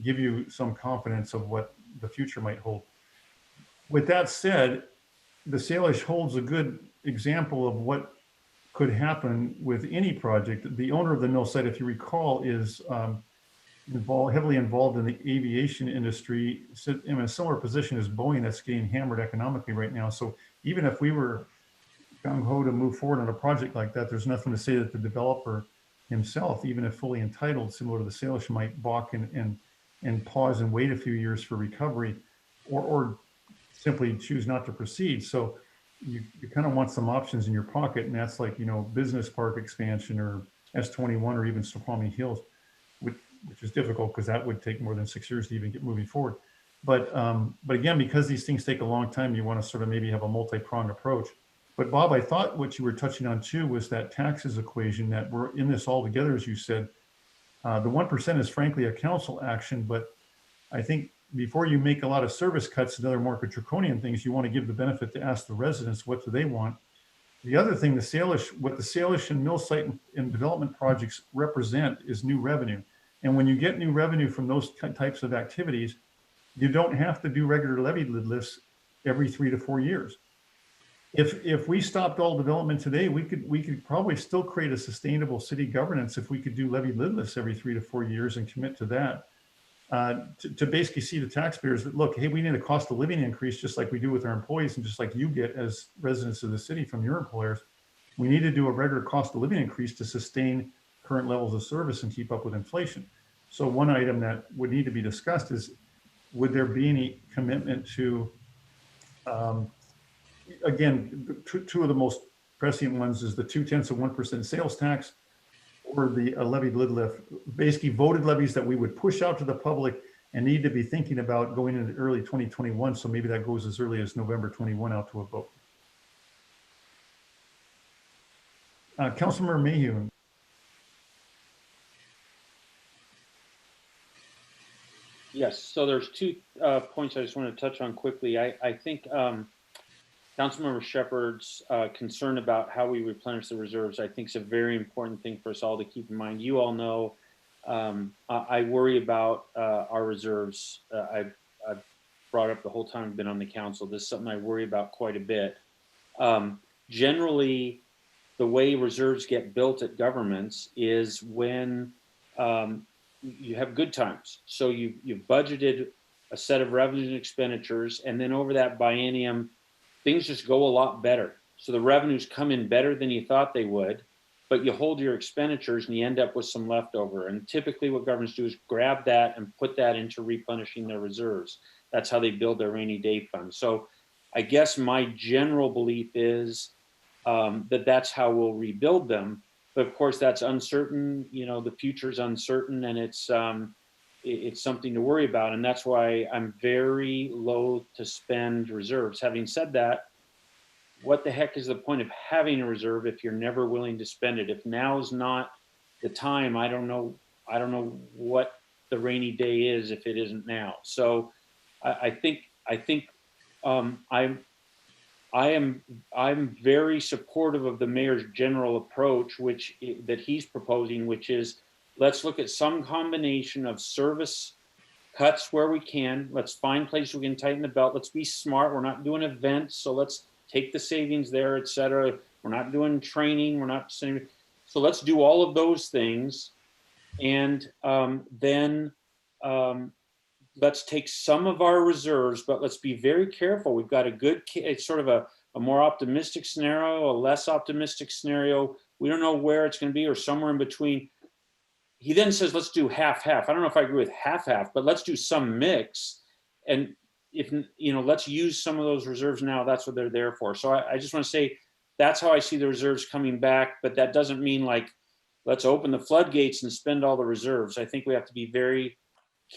give you some confidence of what the future might hold. With that said, the Salish holds a good example of what could happen with any project. The owner of the mill site, if you recall, is heavily involved in the aviation industry, in a similar position as Boeing that's getting hammered economically right now. So even if we were gung-ho to move forward on a project like that, there's nothing to say that the developer himself, even if fully entitled, similar to the Salish, might balk and pause and wait a few years for recovery, or simply choose not to proceed. So you kind of want some options in your pocket, and that's like, business park expansion or S21 or even Snoqualmie Hills, which is difficult because that would take more than 6 years to even get moving forward. But again, because these things take a long time, you want to sort of maybe have a multi-pronged approach. But Bob, I thought what you were touching on too was that taxes equation, that we're in this all together, as you said. The 1% is frankly a council action, but I think before you make a lot of service cuts and other more draconian things, you want to give the benefit to ask the residents, what do they want? The other thing, what the Salish and mill site and development projects represent is new revenue. And when you get new revenue from those types of activities, you don't have to do regular levy lid lifts every 3 to 4 years. If we stopped all development today, we could probably still create a sustainable city governance if we could do levy lid lifts every 3 to 4 years and commit to that. To basically see the taxpayers that, look, hey, we need a cost of living increase just like we do with our employees and just like you get as residents of the city from your employers. We need to do a regular cost of living increase to sustain current levels of service and keep up with inflation. So one item that would need to be discussed is, would there be any commitment to, again, two of the most pressing ones is the 0.2% sales tax, or the levied lid lift, basically voted levies that we would push out to the public and need to be thinking about going into early 2021. So maybe that goes as early as November 21 out to a vote. Councilmember Mayhew. Yes, so there's 2 points I just want to touch on quickly. I think Councilmember Shepherd's concern about how we replenish the reserves, I think, is a very important thing for us all to keep in mind. You all know I worry about our reserves. I've brought up the whole time I've been on the council. This is something I worry about quite a bit. Generally, the way reserves get built at governments is when you have good times. So you've budgeted a set of revenues and expenditures, and then over that biennium, things just go a lot better. So the revenues come in better than you thought they would, but you hold your expenditures and you end up with some leftover. And typically what governments do is grab that and put that into replenishing their reserves. That's how they build their rainy day fund. So I guess my general belief is that that's how we'll rebuild them. But of course that's uncertain, the future's uncertain, and it's something to worry about. And that's why I'm very loath to spend reserves. Having said that, what the heck is the point of having a reserve if you're never willing to spend it? If now is not the time, I don't know what the rainy day is if it isn't now. So I'm very supportive of the mayor's general approach, that he's proposing, which is, let's look at some combination of service cuts where we can. Let's find places we can tighten the belt. Let's be smart. We're not doing events, so let's take the savings there, et cetera. We're not doing training. We're not saying, so let's do all of those things. And then let's take some of our reserves, but let's be very careful. We've got it's sort of a more optimistic scenario, a less optimistic scenario. We don't know where it's going to be, or somewhere in between. He then says, let's do half-half. I don't know if I agree with half-half, but let's do some mix. And let's use some of those reserves now. That's what they're there for. So I just want to say, that's how I see the reserves coming back, but that doesn't mean like, let's open the floodgates and spend all the reserves. I think we have to be very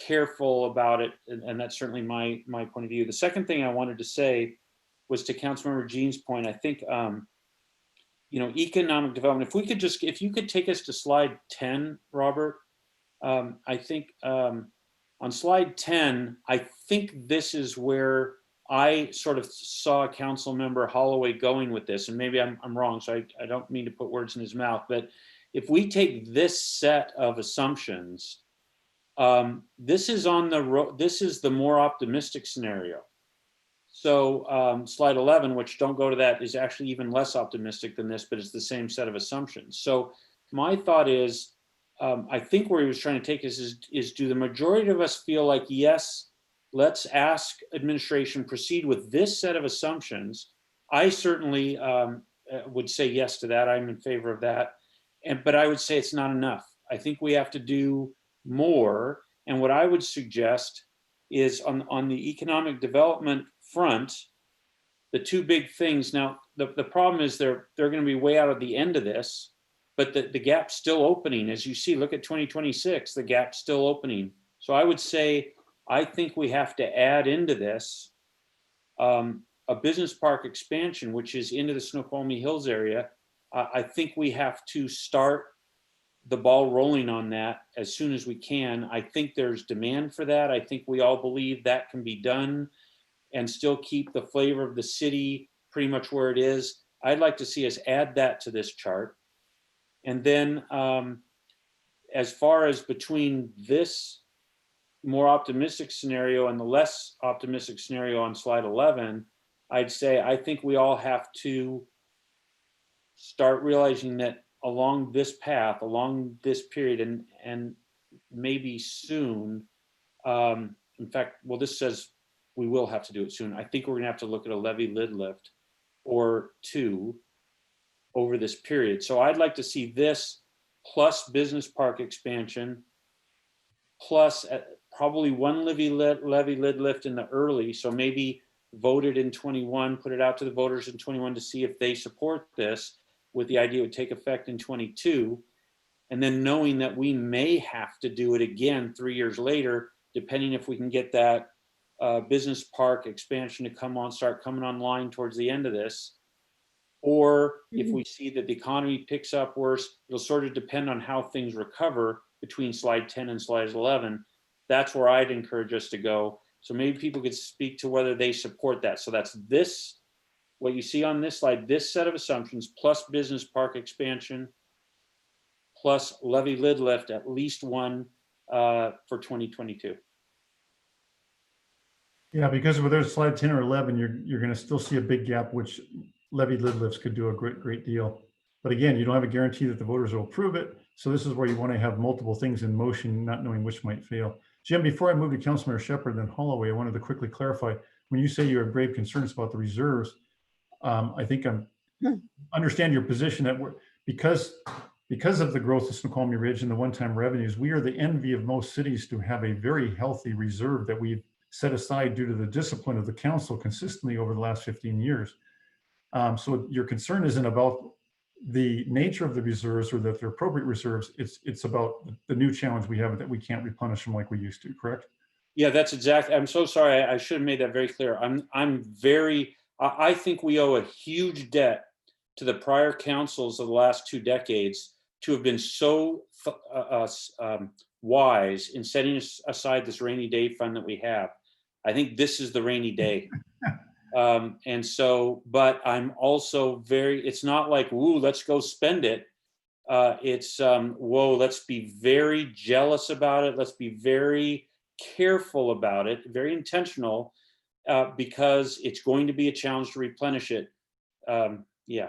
careful about it. And that's certainly my point of view. The second thing I wanted to say was to Councilmember Jean's point. I think, economic development, if you could take us to slide 10, Robert. I think on slide 10, I think this is where I sort of saw Councilmember Holloway going with this, and maybe I'm wrong, so I don't mean to put words in his mouth, but if we take this set of assumptions, this is the more optimistic scenario. So slide 11, which don't go to that, is actually even less optimistic than this, but it's the same set of assumptions. So my thought is, I think where he was trying to take us is do the majority of us feel like, yes, let's ask administration proceed with this set of assumptions. I certainly would say yes to that. I'm in favor of that. But I would say it's not enough. I think we have to do more. And what I would suggest is on the economic development front, the two big things. Now, the problem is they're going to be way out at the end of this, but the gap's still opening. As you see, look at 2026, the gap's still opening. So I would say, I think we have to add into this a business park expansion, which is into the Snoqualmie Hills area. I think we have to start the ball rolling on that as soon as we can. I think there's demand for that. I think we all believe that can be done and still keep the flavor of the city pretty much where it is. I'd like to see us add that to this chart. And then as far as between this more optimistic scenario and the less optimistic scenario on slide 11, I'd say I think we all have to start realizing that along this path, along this period, and maybe soon, in fact, well, this says we will have to do it soon. I think we're gonna have to look at a levy lid lift or two over this period. So I'd like to see this plus business park expansion, plus probably one levy lid lift in the early. So maybe voted in 21, put it out to the voters in 21 to see if they support this, with the idea it would take effect in 22. And then knowing that we may have to do it again 3 years later, depending if we can get that business park expansion to start coming online towards the end of this. Or if we see that the economy picks up worse, it'll sort of depend on how things recover between slide 10 and slide 11. That's where I'd encourage us to go. So maybe people could speak to whether they support that. So that's this, what you see on this slide, this set of assumptions plus business park expansion, plus levy lid lift, at least one for 2022. Yeah, because whether it's slide 10 or 11, you're going to still see a big gap, which levy lid lifts could do a great deal. But again, you don't have a guarantee that the voters will approve it. So this is where you want to have multiple things in motion, not knowing which might fail. Jim, before I move to Councilmember Shepherd and then Holloway, I wanted to quickly clarify, when you say you have grave concerns about the reserves, I think I understand your position that because of the growth of Snoqualmie Ridge and the one-time revenues, we are the envy of most cities to have a very healthy reserve that we've set aside due to the discipline of the council consistently over the last 15 years. So your concern isn't about the nature of the reserves or that they're appropriate reserves. It's about the new challenge we have that we can't replenish them like we used to, correct? Yeah, that's exactly. I'm so sorry. I should have made that very clear. I think we owe a huge debt to the prior councils of the last 2 decades to have been so wise in setting aside this rainy day fund that we have. I think this is the rainy day. And so, but I'm also it's not like, woo, let's go spend it. It's, whoa, let's be very jealous about it. Let's be very careful about it, very intentional, because it's going to be a challenge to replenish it. Yeah.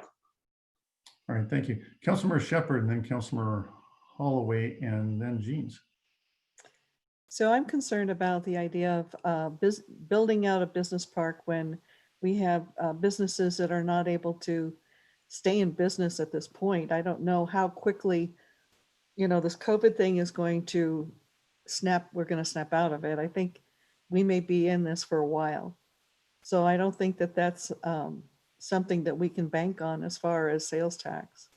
All right, thank you. Councilmember Shepherd and then Councilmember Holloway and then Jeans. So I'm concerned about the idea of building out a business park when we have businesses that are not able to stay in business at this point. I don't know how quickly, this COVID thing is going to we're going to snap out of it. I think we may be in this for a while. So I don't think that that's something that we can bank on as far as sales tax.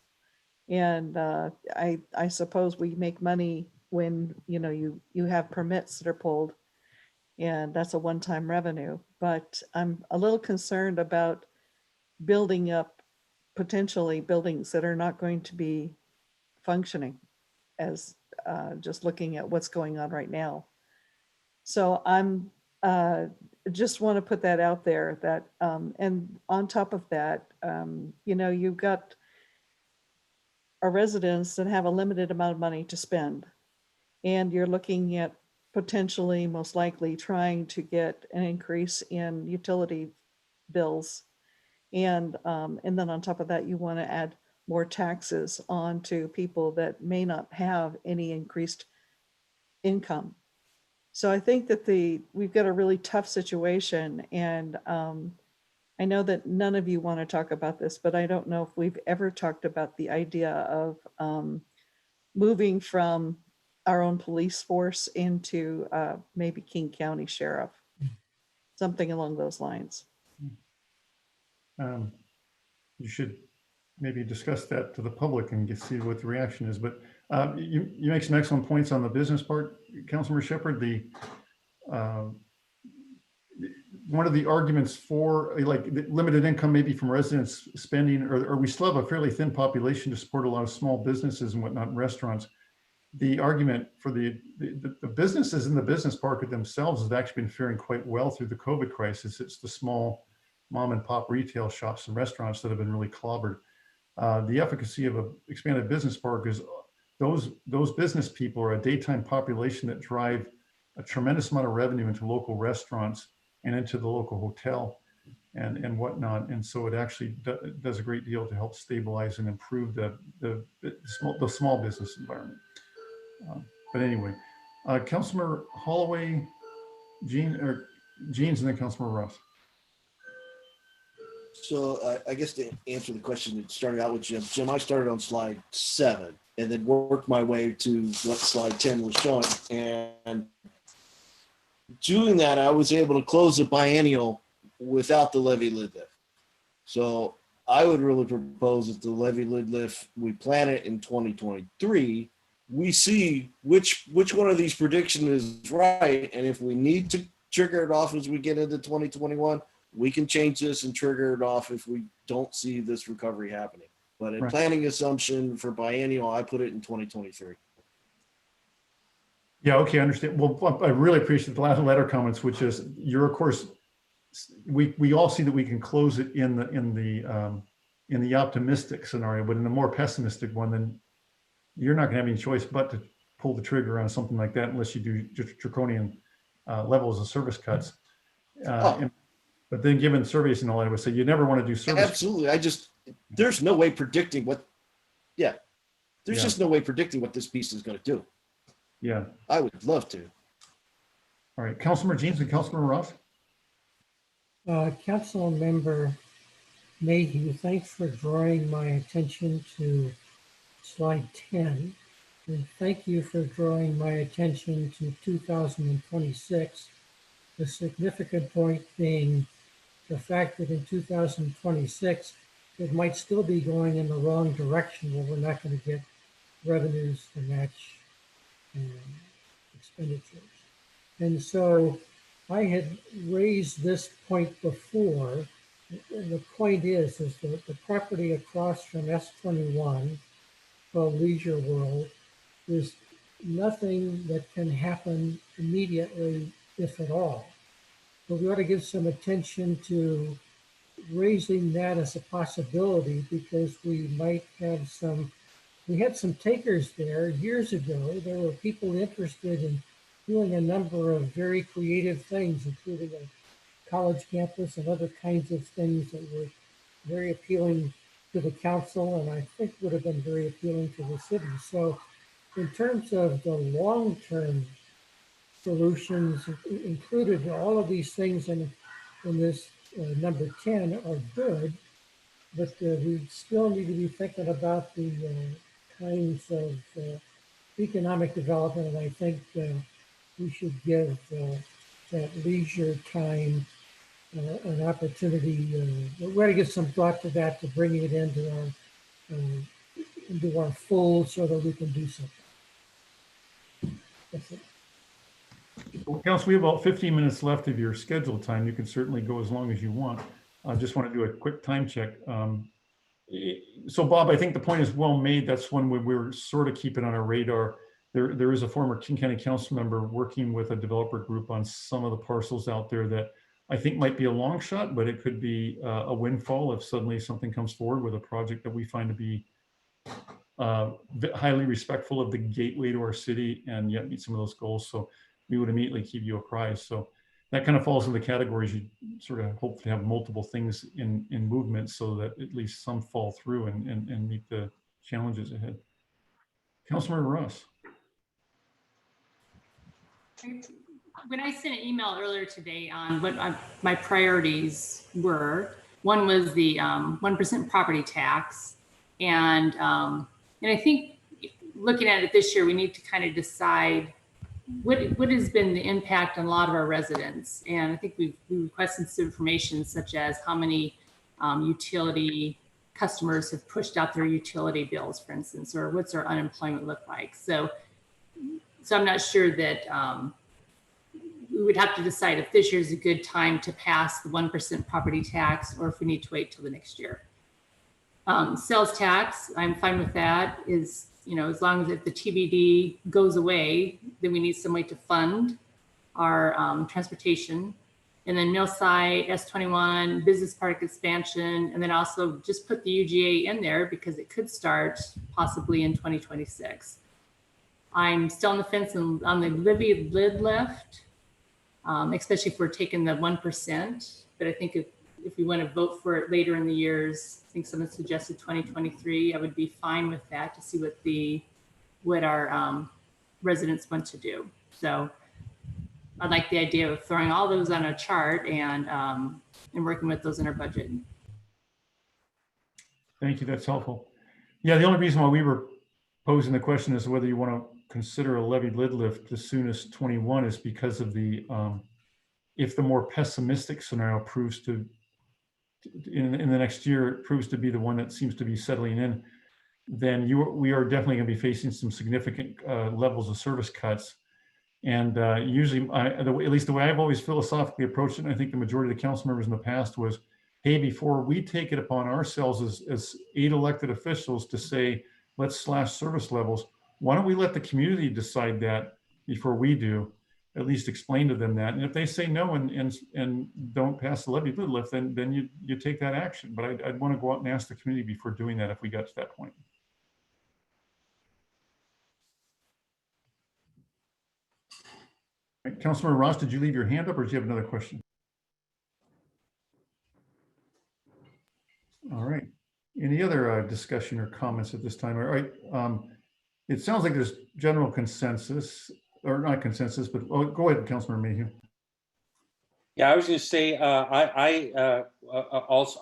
And I suppose we make money when, you have permits that are pulled, and that's a one-time revenue. But I'm a little concerned about building up potentially buildings that are not going to be functioning, as just looking at what's going on right now. So I'm just want to put that out there, that and on top of that, you've got our residents that have a limited amount of money to spend, and you're looking at potentially, most likely, trying to get an increase in utility bills. And then on top of that, you want to add more taxes on to people that may not have any increased income. So I think that we've got a really tough situation, and I know that none of you want to talk about this, but I don't know if we've ever talked about the idea of moving from our own police force into maybe King County Sheriff, something along those lines. You should maybe discuss that to the public and see what the reaction is. But you make some excellent points on the business part, Councilmember Shepherd. One of the arguments for like the limited income, maybe from residents spending, or we still have a fairly thin population to support a lot of small businesses and whatnot, restaurants. The argument for the businesses in the business park themselves has actually been faring quite well through the COVID crisis. It's the small mom and pop retail shops and restaurants that have been really clobbered. The efficacy of an expanded business park is those business people are a daytime population that drive a tremendous amount of revenue into local restaurants and into the local hotel and whatnot. And so it actually does a great deal to help stabilize and improve the small business environment. But anyway, Councilmember Holloway, Jeans, and then Councilmember Ross. So I guess to answer the question that started out with Jim. Jim, I started on slide 7 and then worked my way to what slide 10 was showing. And doing that, I was able to close the biennial without the levy lid lift. So I would really propose that the levy lid lift, we plan it in 2023. We see which one of these predictions is right. And if we need to trigger it off as we get into 2021, we can change this and trigger it off if we don't see this recovery happening. But a planning assumption for biennial, I put it in 2023. Yeah, okay, I understand. Well, I really appreciate the last letter comments, which is you're, of course, we all see that we can close it in the optimistic scenario, but in the more pessimistic one, then you're not going to have any choice but to pull the trigger on something like that unless you do just draconian levels of service cuts. But then given surveys and all that, I would say you never want to do service. Absolutely. There's no way predicting there's just no way predicting what this piece is going to do. Yeah. I would love to. All right, Councilmember Jeans and Councilmember Ross. Council Member Mayhew, thanks for drawing my attention to slide 10. And thank you for drawing my attention to 2026. The significant point being the fact that in 2026, it might still be going in the wrong direction where we're not going to get revenues to match expenditures. And so I had raised this point before. And the point is that the property across from S21 called Leisure World is nothing that can happen immediately, if at all. But we ought to give some attention to raising that as a possibility because we might have we had some takers there years ago. There were people interested in doing a number of very creative things, including a college campus and other kinds of things that were very appealing to the council and I think would have been very appealing to the city. So in terms of the long-term solutions included, all of these things in this number 10 are good, but we still need to be thinking about the kinds of economic development, and I think we should give that leisure time an opportunity. We're going to give some thought to that to bring it into our fold so that we can do something. That's it. Well, Council, we have about 15 minutes left of your scheduled time. You can certainly go as long as you want. I just want to do a quick time check. So Bob, I think the point is well made. That's one we're sort of keeping on our radar. There is a former King County Council member working with a developer group on some of the parcels out there that I think might be a long shot, but it could be a windfall if suddenly something comes forward with a project that we find to be highly respectful of the gateway to our city and yet meet some of those goals. So we would immediately keep you apprised. So that kind of falls in the categories you sort of hopefully have multiple things in movement so that at least some fall through and meet the challenges ahead. Councilmember Ross. When I sent an email earlier today on what my priorities were, one was the 1% property tax. And I think looking at it this year, we need to kind of decide what has been the impact on a lot of our residents. And I think we requested some information such as how many utility customers have pushed out their utility bills, for instance, or what's their unemployment look like. So I'm not sure that we would have to decide if this year is a good time to pass the 1% property tax or if we need to wait till the next year. Sales tax, I'm fine with that. Is, as long as if the TBD goes away, then we need some way to fund our transportation. And then Millside, S21, business park expansion, and then also just put the UGA in there because it could start possibly in 2026. I'm still on the fence on the levy lid lift, especially if we're taking the 1%. But I think if we want to vote for it later in the years, I think someone suggested 2023. I would be fine with that to see what our residents want to do. So I like the idea of throwing all those on a chart and working with those in our budget. Thank you. That's helpful. Yeah, the only reason why we were posing the question is whether you want to consider a levy lid lift as soon as 21 is because of the if the more pessimistic scenario proves to in the next year it proves to be the one that seems to be settling in, then we are definitely going to be facing some significant levels of service cuts. And usually, at least the way I've always philosophically approached it, and I think the majority of the council members in the past was, hey, before we take it upon ourselves as 8 elected officials to say, let's slash service levels, why don't we let the community decide that before we do? At least explain to them that. And if they say no and don't pass the levy lift, then you take that action. But I'd want to go out and ask the community before doing that if we got to that point. Right, Councilmember Ross, did you leave your hand up or do you have another question? All right. Any other discussion or comments at this time? All right. It sounds like there's general consensus, or not consensus, but go ahead, Councilmember Mayhew. Yeah, I was going to say I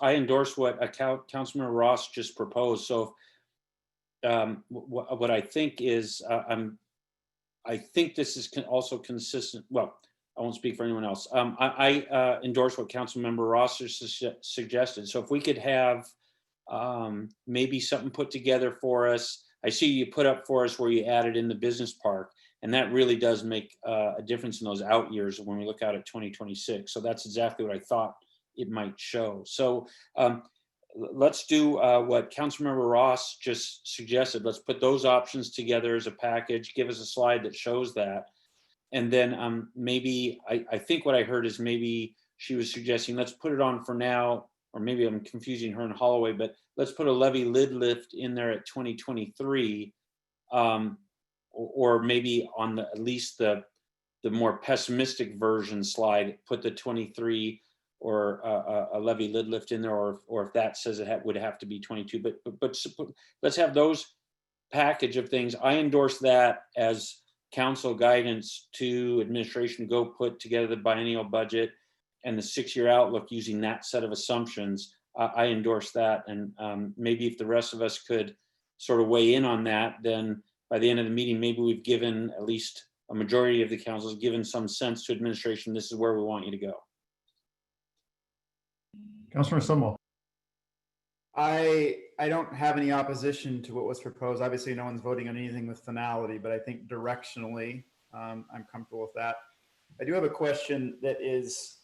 endorse what Councilmember Ross just proposed. So what I think is I think this is also consistent. Well, I won't speak for anyone else. I endorse what Councilmember Ross has suggested. So if we could have maybe something put together for us. I see you put up for us where you added in the business park, and that really does make a difference in those out years when we look out at 2026. So that's exactly what I thought it might show. So let's do what Councilmember Ross just suggested. Let's put those options together as a package, give us a slide that shows that. And then maybe, I think what I heard is maybe she was suggesting, let's put it on for now, or maybe I'm confusing her and Holloway, but let's put a levy lid lift in there at 2023, or maybe on at least the more pessimistic version slide, put the 23 or a levy lid lift in there, or if that says it would have to be 22, but let's have those package of things. I endorse that as council guidance to administration to go put together the biennial budget and the 6-year outlook using that set of assumptions. I endorse that. And maybe if the rest of us could sort of weigh in on that, then by the end of the meeting, maybe we've given at least a majority of the councils given some sense to administration, this is where we want you to go. Councilor Sumwell. I don't have any opposition to what was proposed. Obviously, no one's voting on anything with finality, but I think directionally, I'm comfortable with that. I do have a question that is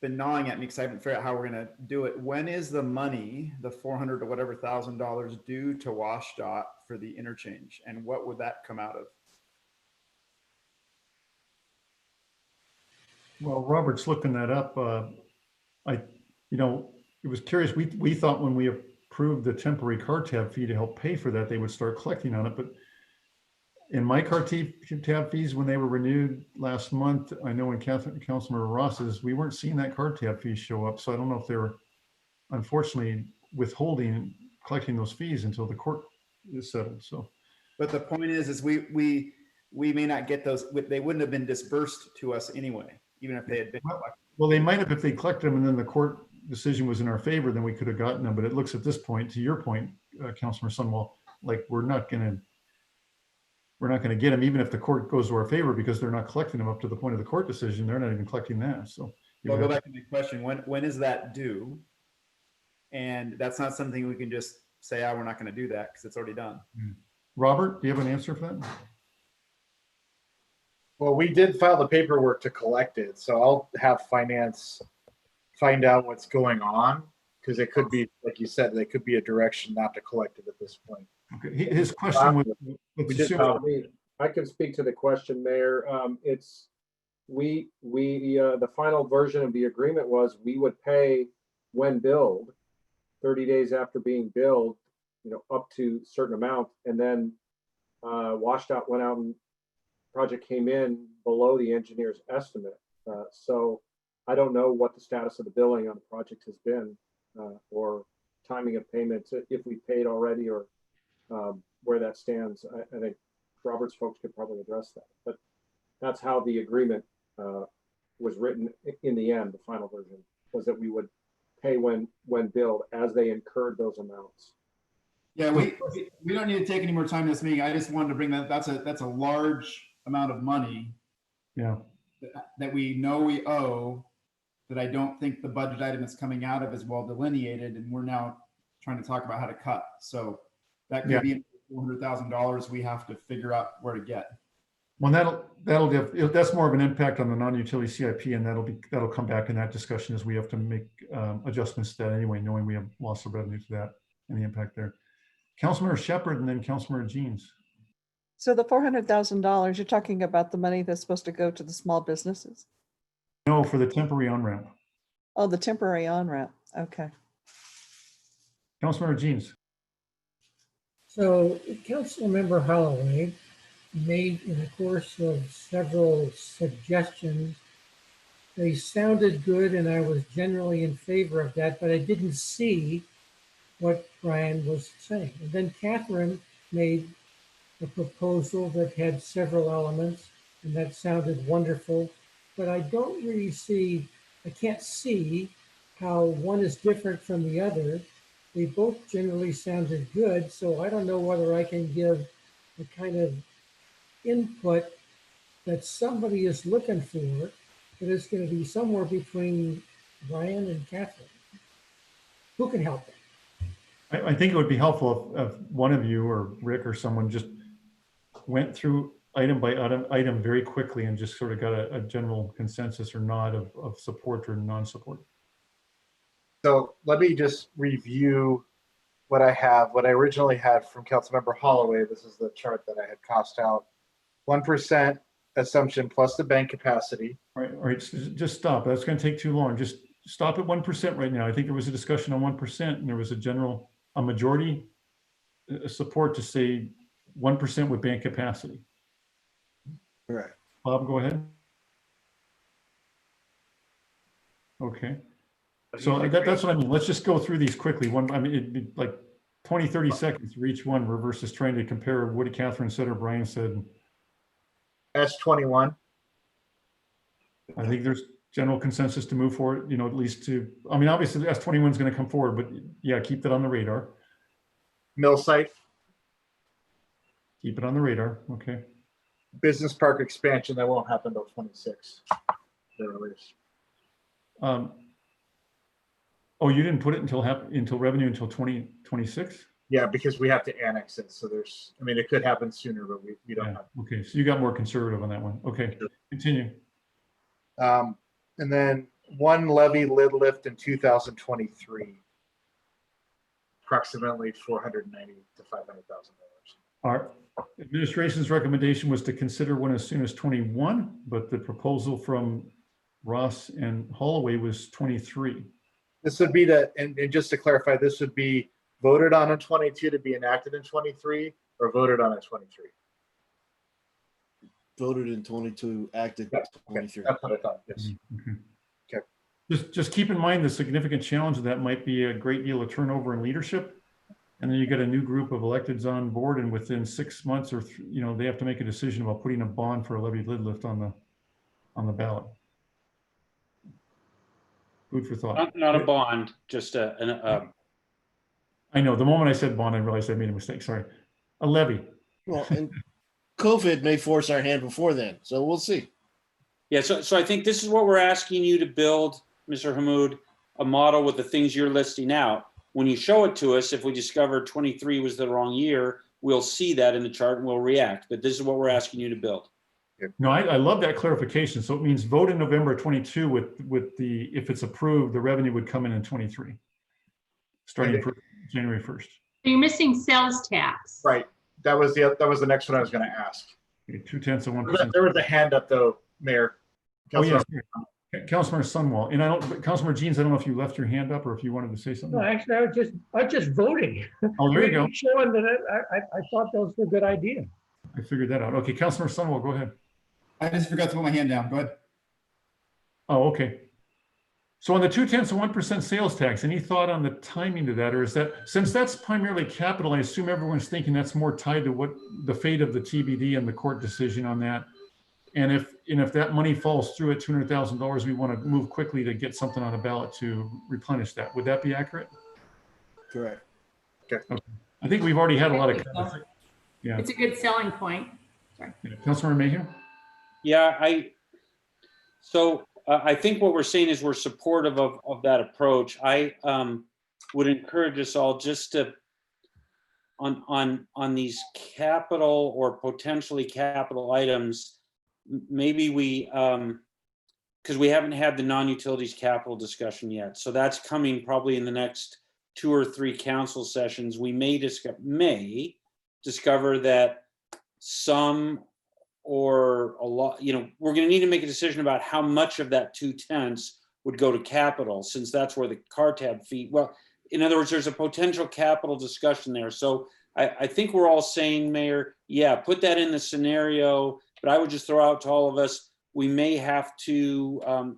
been gnawing at me because I haven't figured out how we're going to do it. When is the money, the $400 or whatever $1,000 due to WashDOT for the interchange, and what would that come out of? Well, Robert's looking that up. It was curious. We thought when we approved the temporary car tab fee to help pay for that, they would start collecting on it. But In my car tab fees, when they were renewed last month, I know in Councilmember Ross's, we weren't seeing that car tab fee show up. So I don't know if they were unfortunately withholding collecting those fees until the court is settled. So, But the point is we may not get those. They wouldn't have been disbursed to us anyway, even if they had been collected. well, they might have if they collected them and then the court decision was in our favor, then we could have gotten them. But it looks at this point, to your point, Councilmember Sunwell, like we're not going to get them even if the court goes to our favor because they're not collecting them up to the point of the court decision. They're not even collecting that. So I'll go back to my question. When is that due? And that's not something we can just say, we're not going to do that because it's already done. Robert, do you have an answer for that? Well, we did file the paperwork to collect it, so I'll have finance find out what's going on because it could be, like you said, there could be a direction not to collect it at this point. Okay. His question was, We did file it. I can speak to the question, Mayor. It's the final version of the agreement was we would pay when billed, 30 days after being billed, up to a certain amount, and then washed out, went out and project came in below the engineer's estimate. So I don't know what the status of the billing on the project has been or timing of payments, if we paid already or where that stands. I think Robert's folks could probably address that, but that's how the agreement was written in the end. The final version was that we would pay when billed as they incurred those amounts. Yeah, we don't need to take any more time in this meeting. I just wanted to bring that. That's a large amount of money. Yeah. That we know we owe. That I don't think the budget item that's coming out of is well delineated, and we're now trying to talk about how to cut. So that could be $400,000 we have to figure out where to get. Well, that's more of an impact on the non-utility CIP, and that'll come back in that discussion as we have to make adjustments to that anyway, knowing we have loss of revenue to that and the impact there. Councilmember Shepherd and then Councilmember Jeans. So the $400,000, you're talking about the money that's supposed to go to the small businesses? No, for the temporary on-ramp. Oh, the temporary on-ramp. Okay. Councilmember Jeans. So Councilmember Holloway made in the course of several suggestions. They sounded good and I was generally in favor of that, but I didn't see what Brian was saying. And then Catherine made a proposal that had several elements and that sounded wonderful, but I don't really see, I can't see how one is different from the other. They both generally sounded good, so I don't know whether I can give the kind of input that somebody is looking for that is going to be somewhere between Brian and Catherine. Who can help them? I think it would be helpful if one of you or Rick or someone just went through item by item very quickly and just sort of got a general consensus or nod of support or non-support. So let me just review what I originally had from Councilmember Holloway. This is the chart that I had cost out. 1% assumption plus the bank capacity. All right, just stop. That's going to take too long. Just stop at 1% right now. I think there was a discussion on 1% and there was a majority support to say 1% with bank capacity. All right. Bob, go ahead. Okay. So that's what I mean. Let's just go through these quickly. It'd be like 20, 30 seconds for each one versus trying to compare what Catherine said or Brian said. S21. I think there's general consensus to move forward, at least obviously the S21 is going to come forward, but yeah, keep that on the radar. Mill site. Keep it on the radar. Okay. Business park expansion, that won't happen until 26. Oh, you didn't put it until revenue until 2026? Yeah, because we have to annex it. So it could happen sooner, but we don't have. Okay, so you got more conservative on that one. Okay, sure. Continue. And then one levy lid lift in 2023, approximately $490,000 to $500,000. Our administration's recommendation was to consider one as soon as 21, but the proposal from Ross and Holloway was 23. This would be and just to clarify, this would be voted on in 22 to be enacted in 23, or voted on in 23? voted in 22, acted Yeah, okay, 23. that's what I thought, yes. Okay. Just keep in mind the significant challenge of that might be a great deal of turnover in leadership. And then you get a new group of electeds on board, and within 6 months or, they have to make a decision about putting a bond for a levy lid lift on the ballot. Food for thought. Not a bond, just I know, the moment I said bond, I realized I made a mistake, sorry. A levy. Well, and COVID may force our hand before then, so we'll see. yeah. So I think this is what we're asking you to build, Mr. Hammoud, a model with the things you're listing out. When you show it to us, if we discover 23 was the wrong year, we'll see that in the chart and we'll react. But this is what we're asking you to build. No, I love that clarification. So it means vote in November 22 with the, if it's approved, the revenue would come in 23, starting January 1st. You're missing sales tax. Right. That was the next one I was going to ask. Okay, 0.2%. There was a hand up though, Mayor. Oh, yes. Councilmember Sunwall, and Councilmember Jeans, I don't know if you left your hand up or if you wanted to say something. No, actually, I was just voting. Oh, there you go. Showing that I thought those were a good idea. I figured that out. Okay, Councilmember Sunwall, go ahead. I just forgot to put my hand down. Go ahead. Oh, okay. So on the 0.2% sales tax, any thought on the timing to that, or is that, since that's primarily capital, I assume everyone's thinking that's more tied to what the fate of the TBD and the court decision on that. And if that money falls through at $200,000, we want to move quickly to get something on the ballot to replenish that. Would that be accurate? Correct. Okay. I think we've already had a lot of. Yeah. It's a good selling point. Sorry. Yeah. Councilmember Mayhew? Yeah, I think what we're saying is we're supportive of that approach. I would encourage us all just to, on these capital or potentially capital items, maybe we, because we haven't had the non-utilities capital discussion yet. So that's coming probably in the next 2 or 3 council sessions. We may discover that some or a lot, we're going to need to make a decision about how much of that 0.2 would go to capital, since that's where the car tab fee, well, in other words, there's a potential capital discussion there. So I think we're all saying, Mayor, yeah, put that in the scenario, but I would just throw out to all of us, we may have to,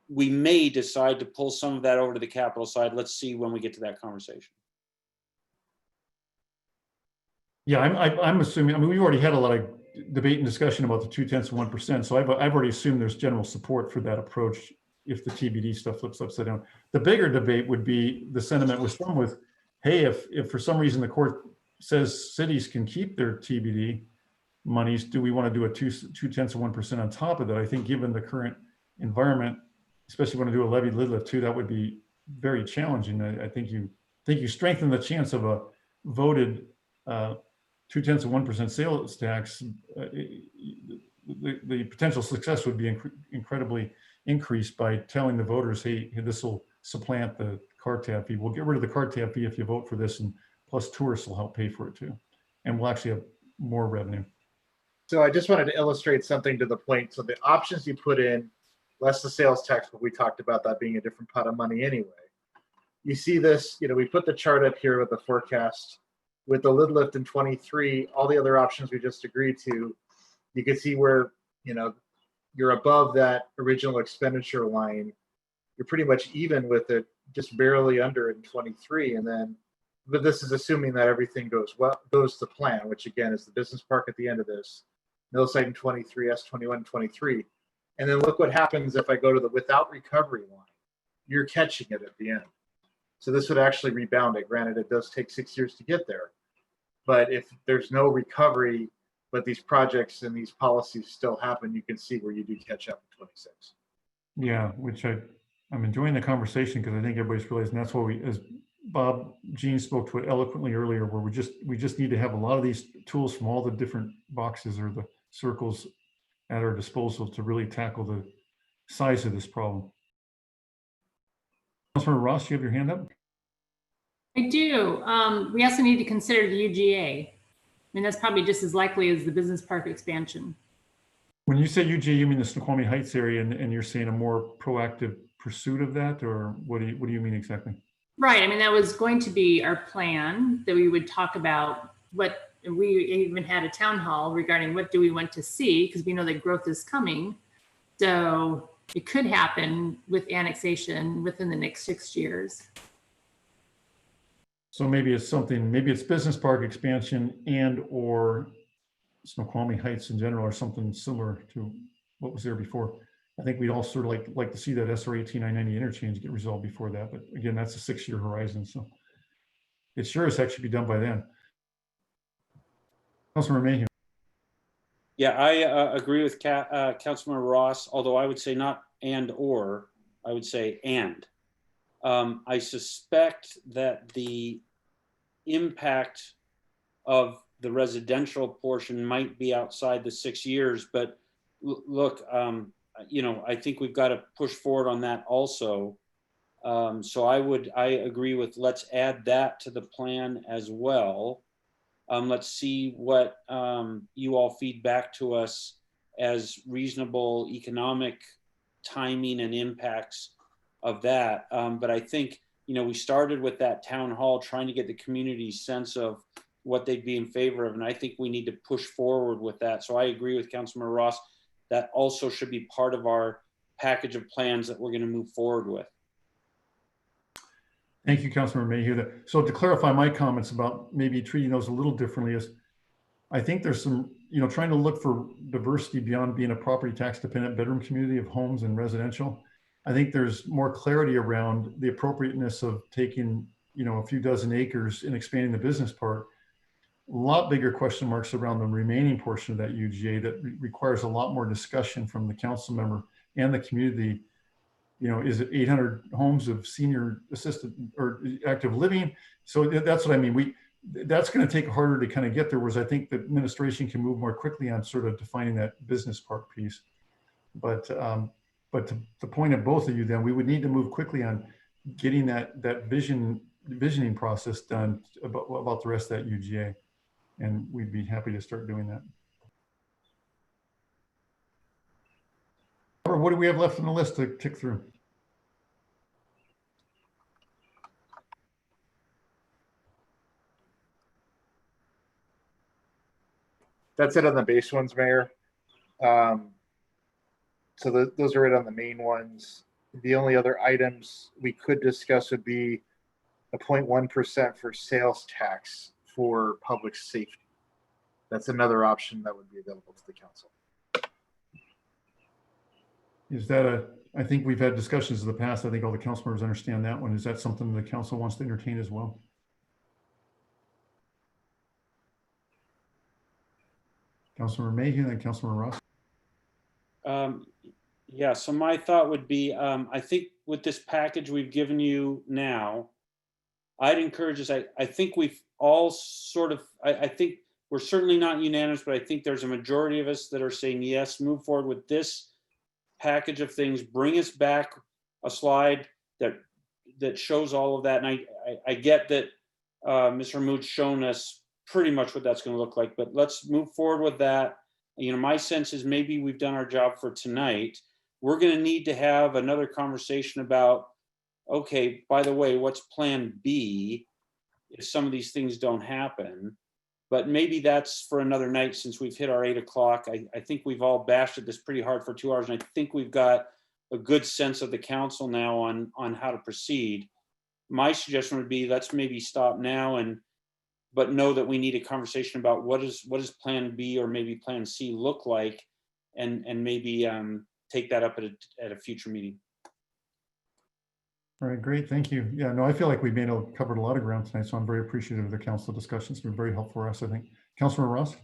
we may decide to pull some of that over to the capital side. Let's see when we get to that conversation. Yeah, I'm assuming, I mean, we've already had a lot of debate and discussion about the 0.2%. So I've already assumed there's general support for that approach if the TBD stuff flips upside down. The bigger debate would be the sentiment with, hey, if for some reason the court says cities can keep their TBD monies, do we want to do a 0.2% on top of that? I think given the current environment, especially when I do a levy lid lift too, that would be very challenging. I think you strengthen the chance of a voted 0.2% sales tax. The potential success would be incredibly increased by telling the voters, hey, this will supplant the car tab fee. We'll get rid of the car tab fee if you vote for this, and plus tourists will help pay for it too. And we'll actually have more revenue. So I just wanted to illustrate something to the point. So the options you put in, less the sales tax, but we talked about that being a different pot of money anyway. You see this, we put the chart up here with the forecast. With the lid lift in 23, all the other options we just agreed to, you can see where, you're above that original expenditure line. You're pretty much even with it, just barely under in 23. And then, but this is assuming that everything goes to plan, which again is the business park at the end of this, mill site in 23, S21, 23. And then look what happens if I go to the without recovery line. You're catching it at the end. So this would actually rebound it. Granted, it does take 6 years to get there. But if there's no recovery, but these projects and these policies still happen, you can see where you do catch up in 26. Yeah, which I'm enjoying the conversation because I think everybody's realizing that's why we, as Bob Jean spoke to it eloquently earlier, where we just need to have a lot of these tools from all the different boxes or the circles at our disposal to really tackle the size of this problem. Councilor Ross, you have your hand up? I do. We also need to consider the UGA. I mean, that's probably just as likely as the business park expansion. When you say UGA, you mean the Snoqualmie Heights area, and you're saying a more proactive pursuit of that, or what do you mean exactly? Right. I mean, that was going to be our plan, that we would talk about what And we even had a town hall regarding what do we want to see, because we know that growth is coming. So it could happen with annexation within the next 6 years. So maybe it's something, maybe it's business park expansion and or Snoqualmie Heights in general, or something similar to what was there before. I think we'd all sort of like to see that SR 18990 interchange get resolved before that. But again, that's a 6-year horizon. So it sure as heck should be done by then. Councilmember Mayhew. Yeah, I agree with Councilmember Ross, although I would say not and or, I would say and. I suspect that the impact of the residential portion might be outside the 6 years, but look, you know, I think we've got to push forward on that also. So I agree with, let's add that to the plan as well. Let's see what you all feed back to us as reasonable economic timing and impacts of that. But I think, you know, we started with that town hall trying to get the community's sense of what they'd be in favor of. And I think we need to push forward with that. So I agree with Councilmember Ross. That also should be part of our package of plans that we're going to move forward with. Thank you, Councilmember Mayhew. So to clarify my comments about maybe treating those a little differently is, I think there's some, you know, trying to look for diversity beyond being a property tax dependent bedroom community of homes and residential. I think there's more clarity around the appropriateness of taking, you know, a few dozen acres and expanding the business park. A lot bigger question marks around the remaining portion of that UGA that requires a lot more discussion from the council member and the community. You know, is it 800 homes of senior assisted or active living? So that's what I mean. That's going to take harder to kind of get there, whereas I think the administration can move more quickly on sort of defining that business park piece. But to the point of both of you, then we would need to move quickly on getting that visioning process done about the rest of that UGA, and we'd be happy to start doing that. Or what do we have left on the list to tick through? That's it on the base ones, Mayor. So those are it on the main ones. The only other items we could discuss would be a 0.1% for sales tax for public safety. That's another option that would be available to the council. Is that I think we've had discussions in the past. I think all the council members understand that one. Is that something the council wants to entertain as well? Councilmember Mayhew and Councilmember Ross. Yeah, so my thought would be, I think with this package we've given you now, I'd encourage us, I think we've all sort of, I think we're certainly not unanimous, but I think there's a majority of us that are saying, yes, move forward with this package of things, bring us back a slide that shows all of that. And I get that Mr. Mood's shown us pretty much what that's going to look like, but let's move forward with that. You know, my sense is maybe we've done our job for tonight. We're going to need to have another conversation about, okay, by the way, what's plan B if some of these things don't happen? But maybe that's for another night, since we've hit our 8 o'clock. I think we've all bashed at this pretty hard for 2 hours, and I think we've got a good sense of the council now on how to proceed. My suggestion would be, let's maybe stop now, but know that we need a conversation about what does plan B or maybe plan C look like, and maybe take that up at a future meeting. All right, great, thank you. Yeah, no, I feel like we've covered a lot of ground tonight, so I'm very appreciative of the council discussions. It's been very helpful for us, I think. Councilmember Ross?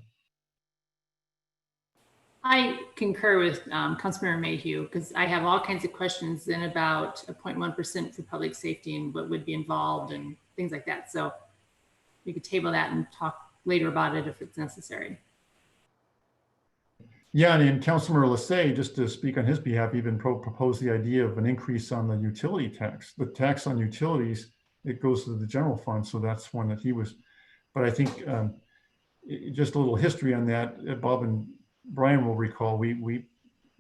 I concur with Councilmember Mayhew, because I have all kinds of questions then about a 0.1% for public safety and what would be involved and things like that. So we could table that and talk later about it if it's necessary. Yeah, and Councilmember Lassay, just to speak on his behalf, even proposed the idea of an increase on the utility tax. The tax on utilities, it goes to the general fund, so that's one that he was. But I think just a little history on that, Bob and Brian will recall, we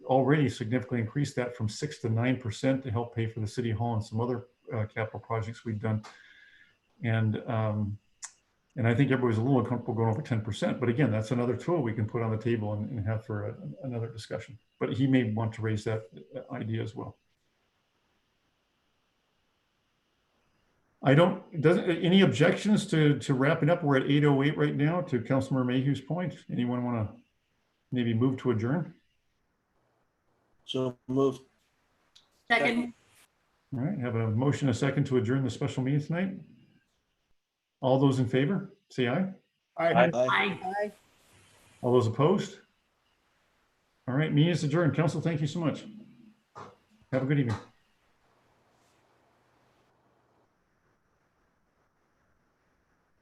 already significantly increased that from 6 to 9% to help pay for the city hall and some other capital projects we've done. And And I think everybody's a little uncomfortable going over 10%, but again, that's another tool we can put on the table and have for another discussion. But he may want to raise that idea as well. Any objections to wrapping up? We're at 8:08 right now, to Councilmember Mayhew's point. Anyone want to maybe move to adjourn? So move. Second. All right, have a motion, a second to adjourn the special meeting tonight. All those in favor, say aye. Aye. Aye. Bye. All those opposed? All right, meeting is adjourned. Council, thank you so much. Have a good evening.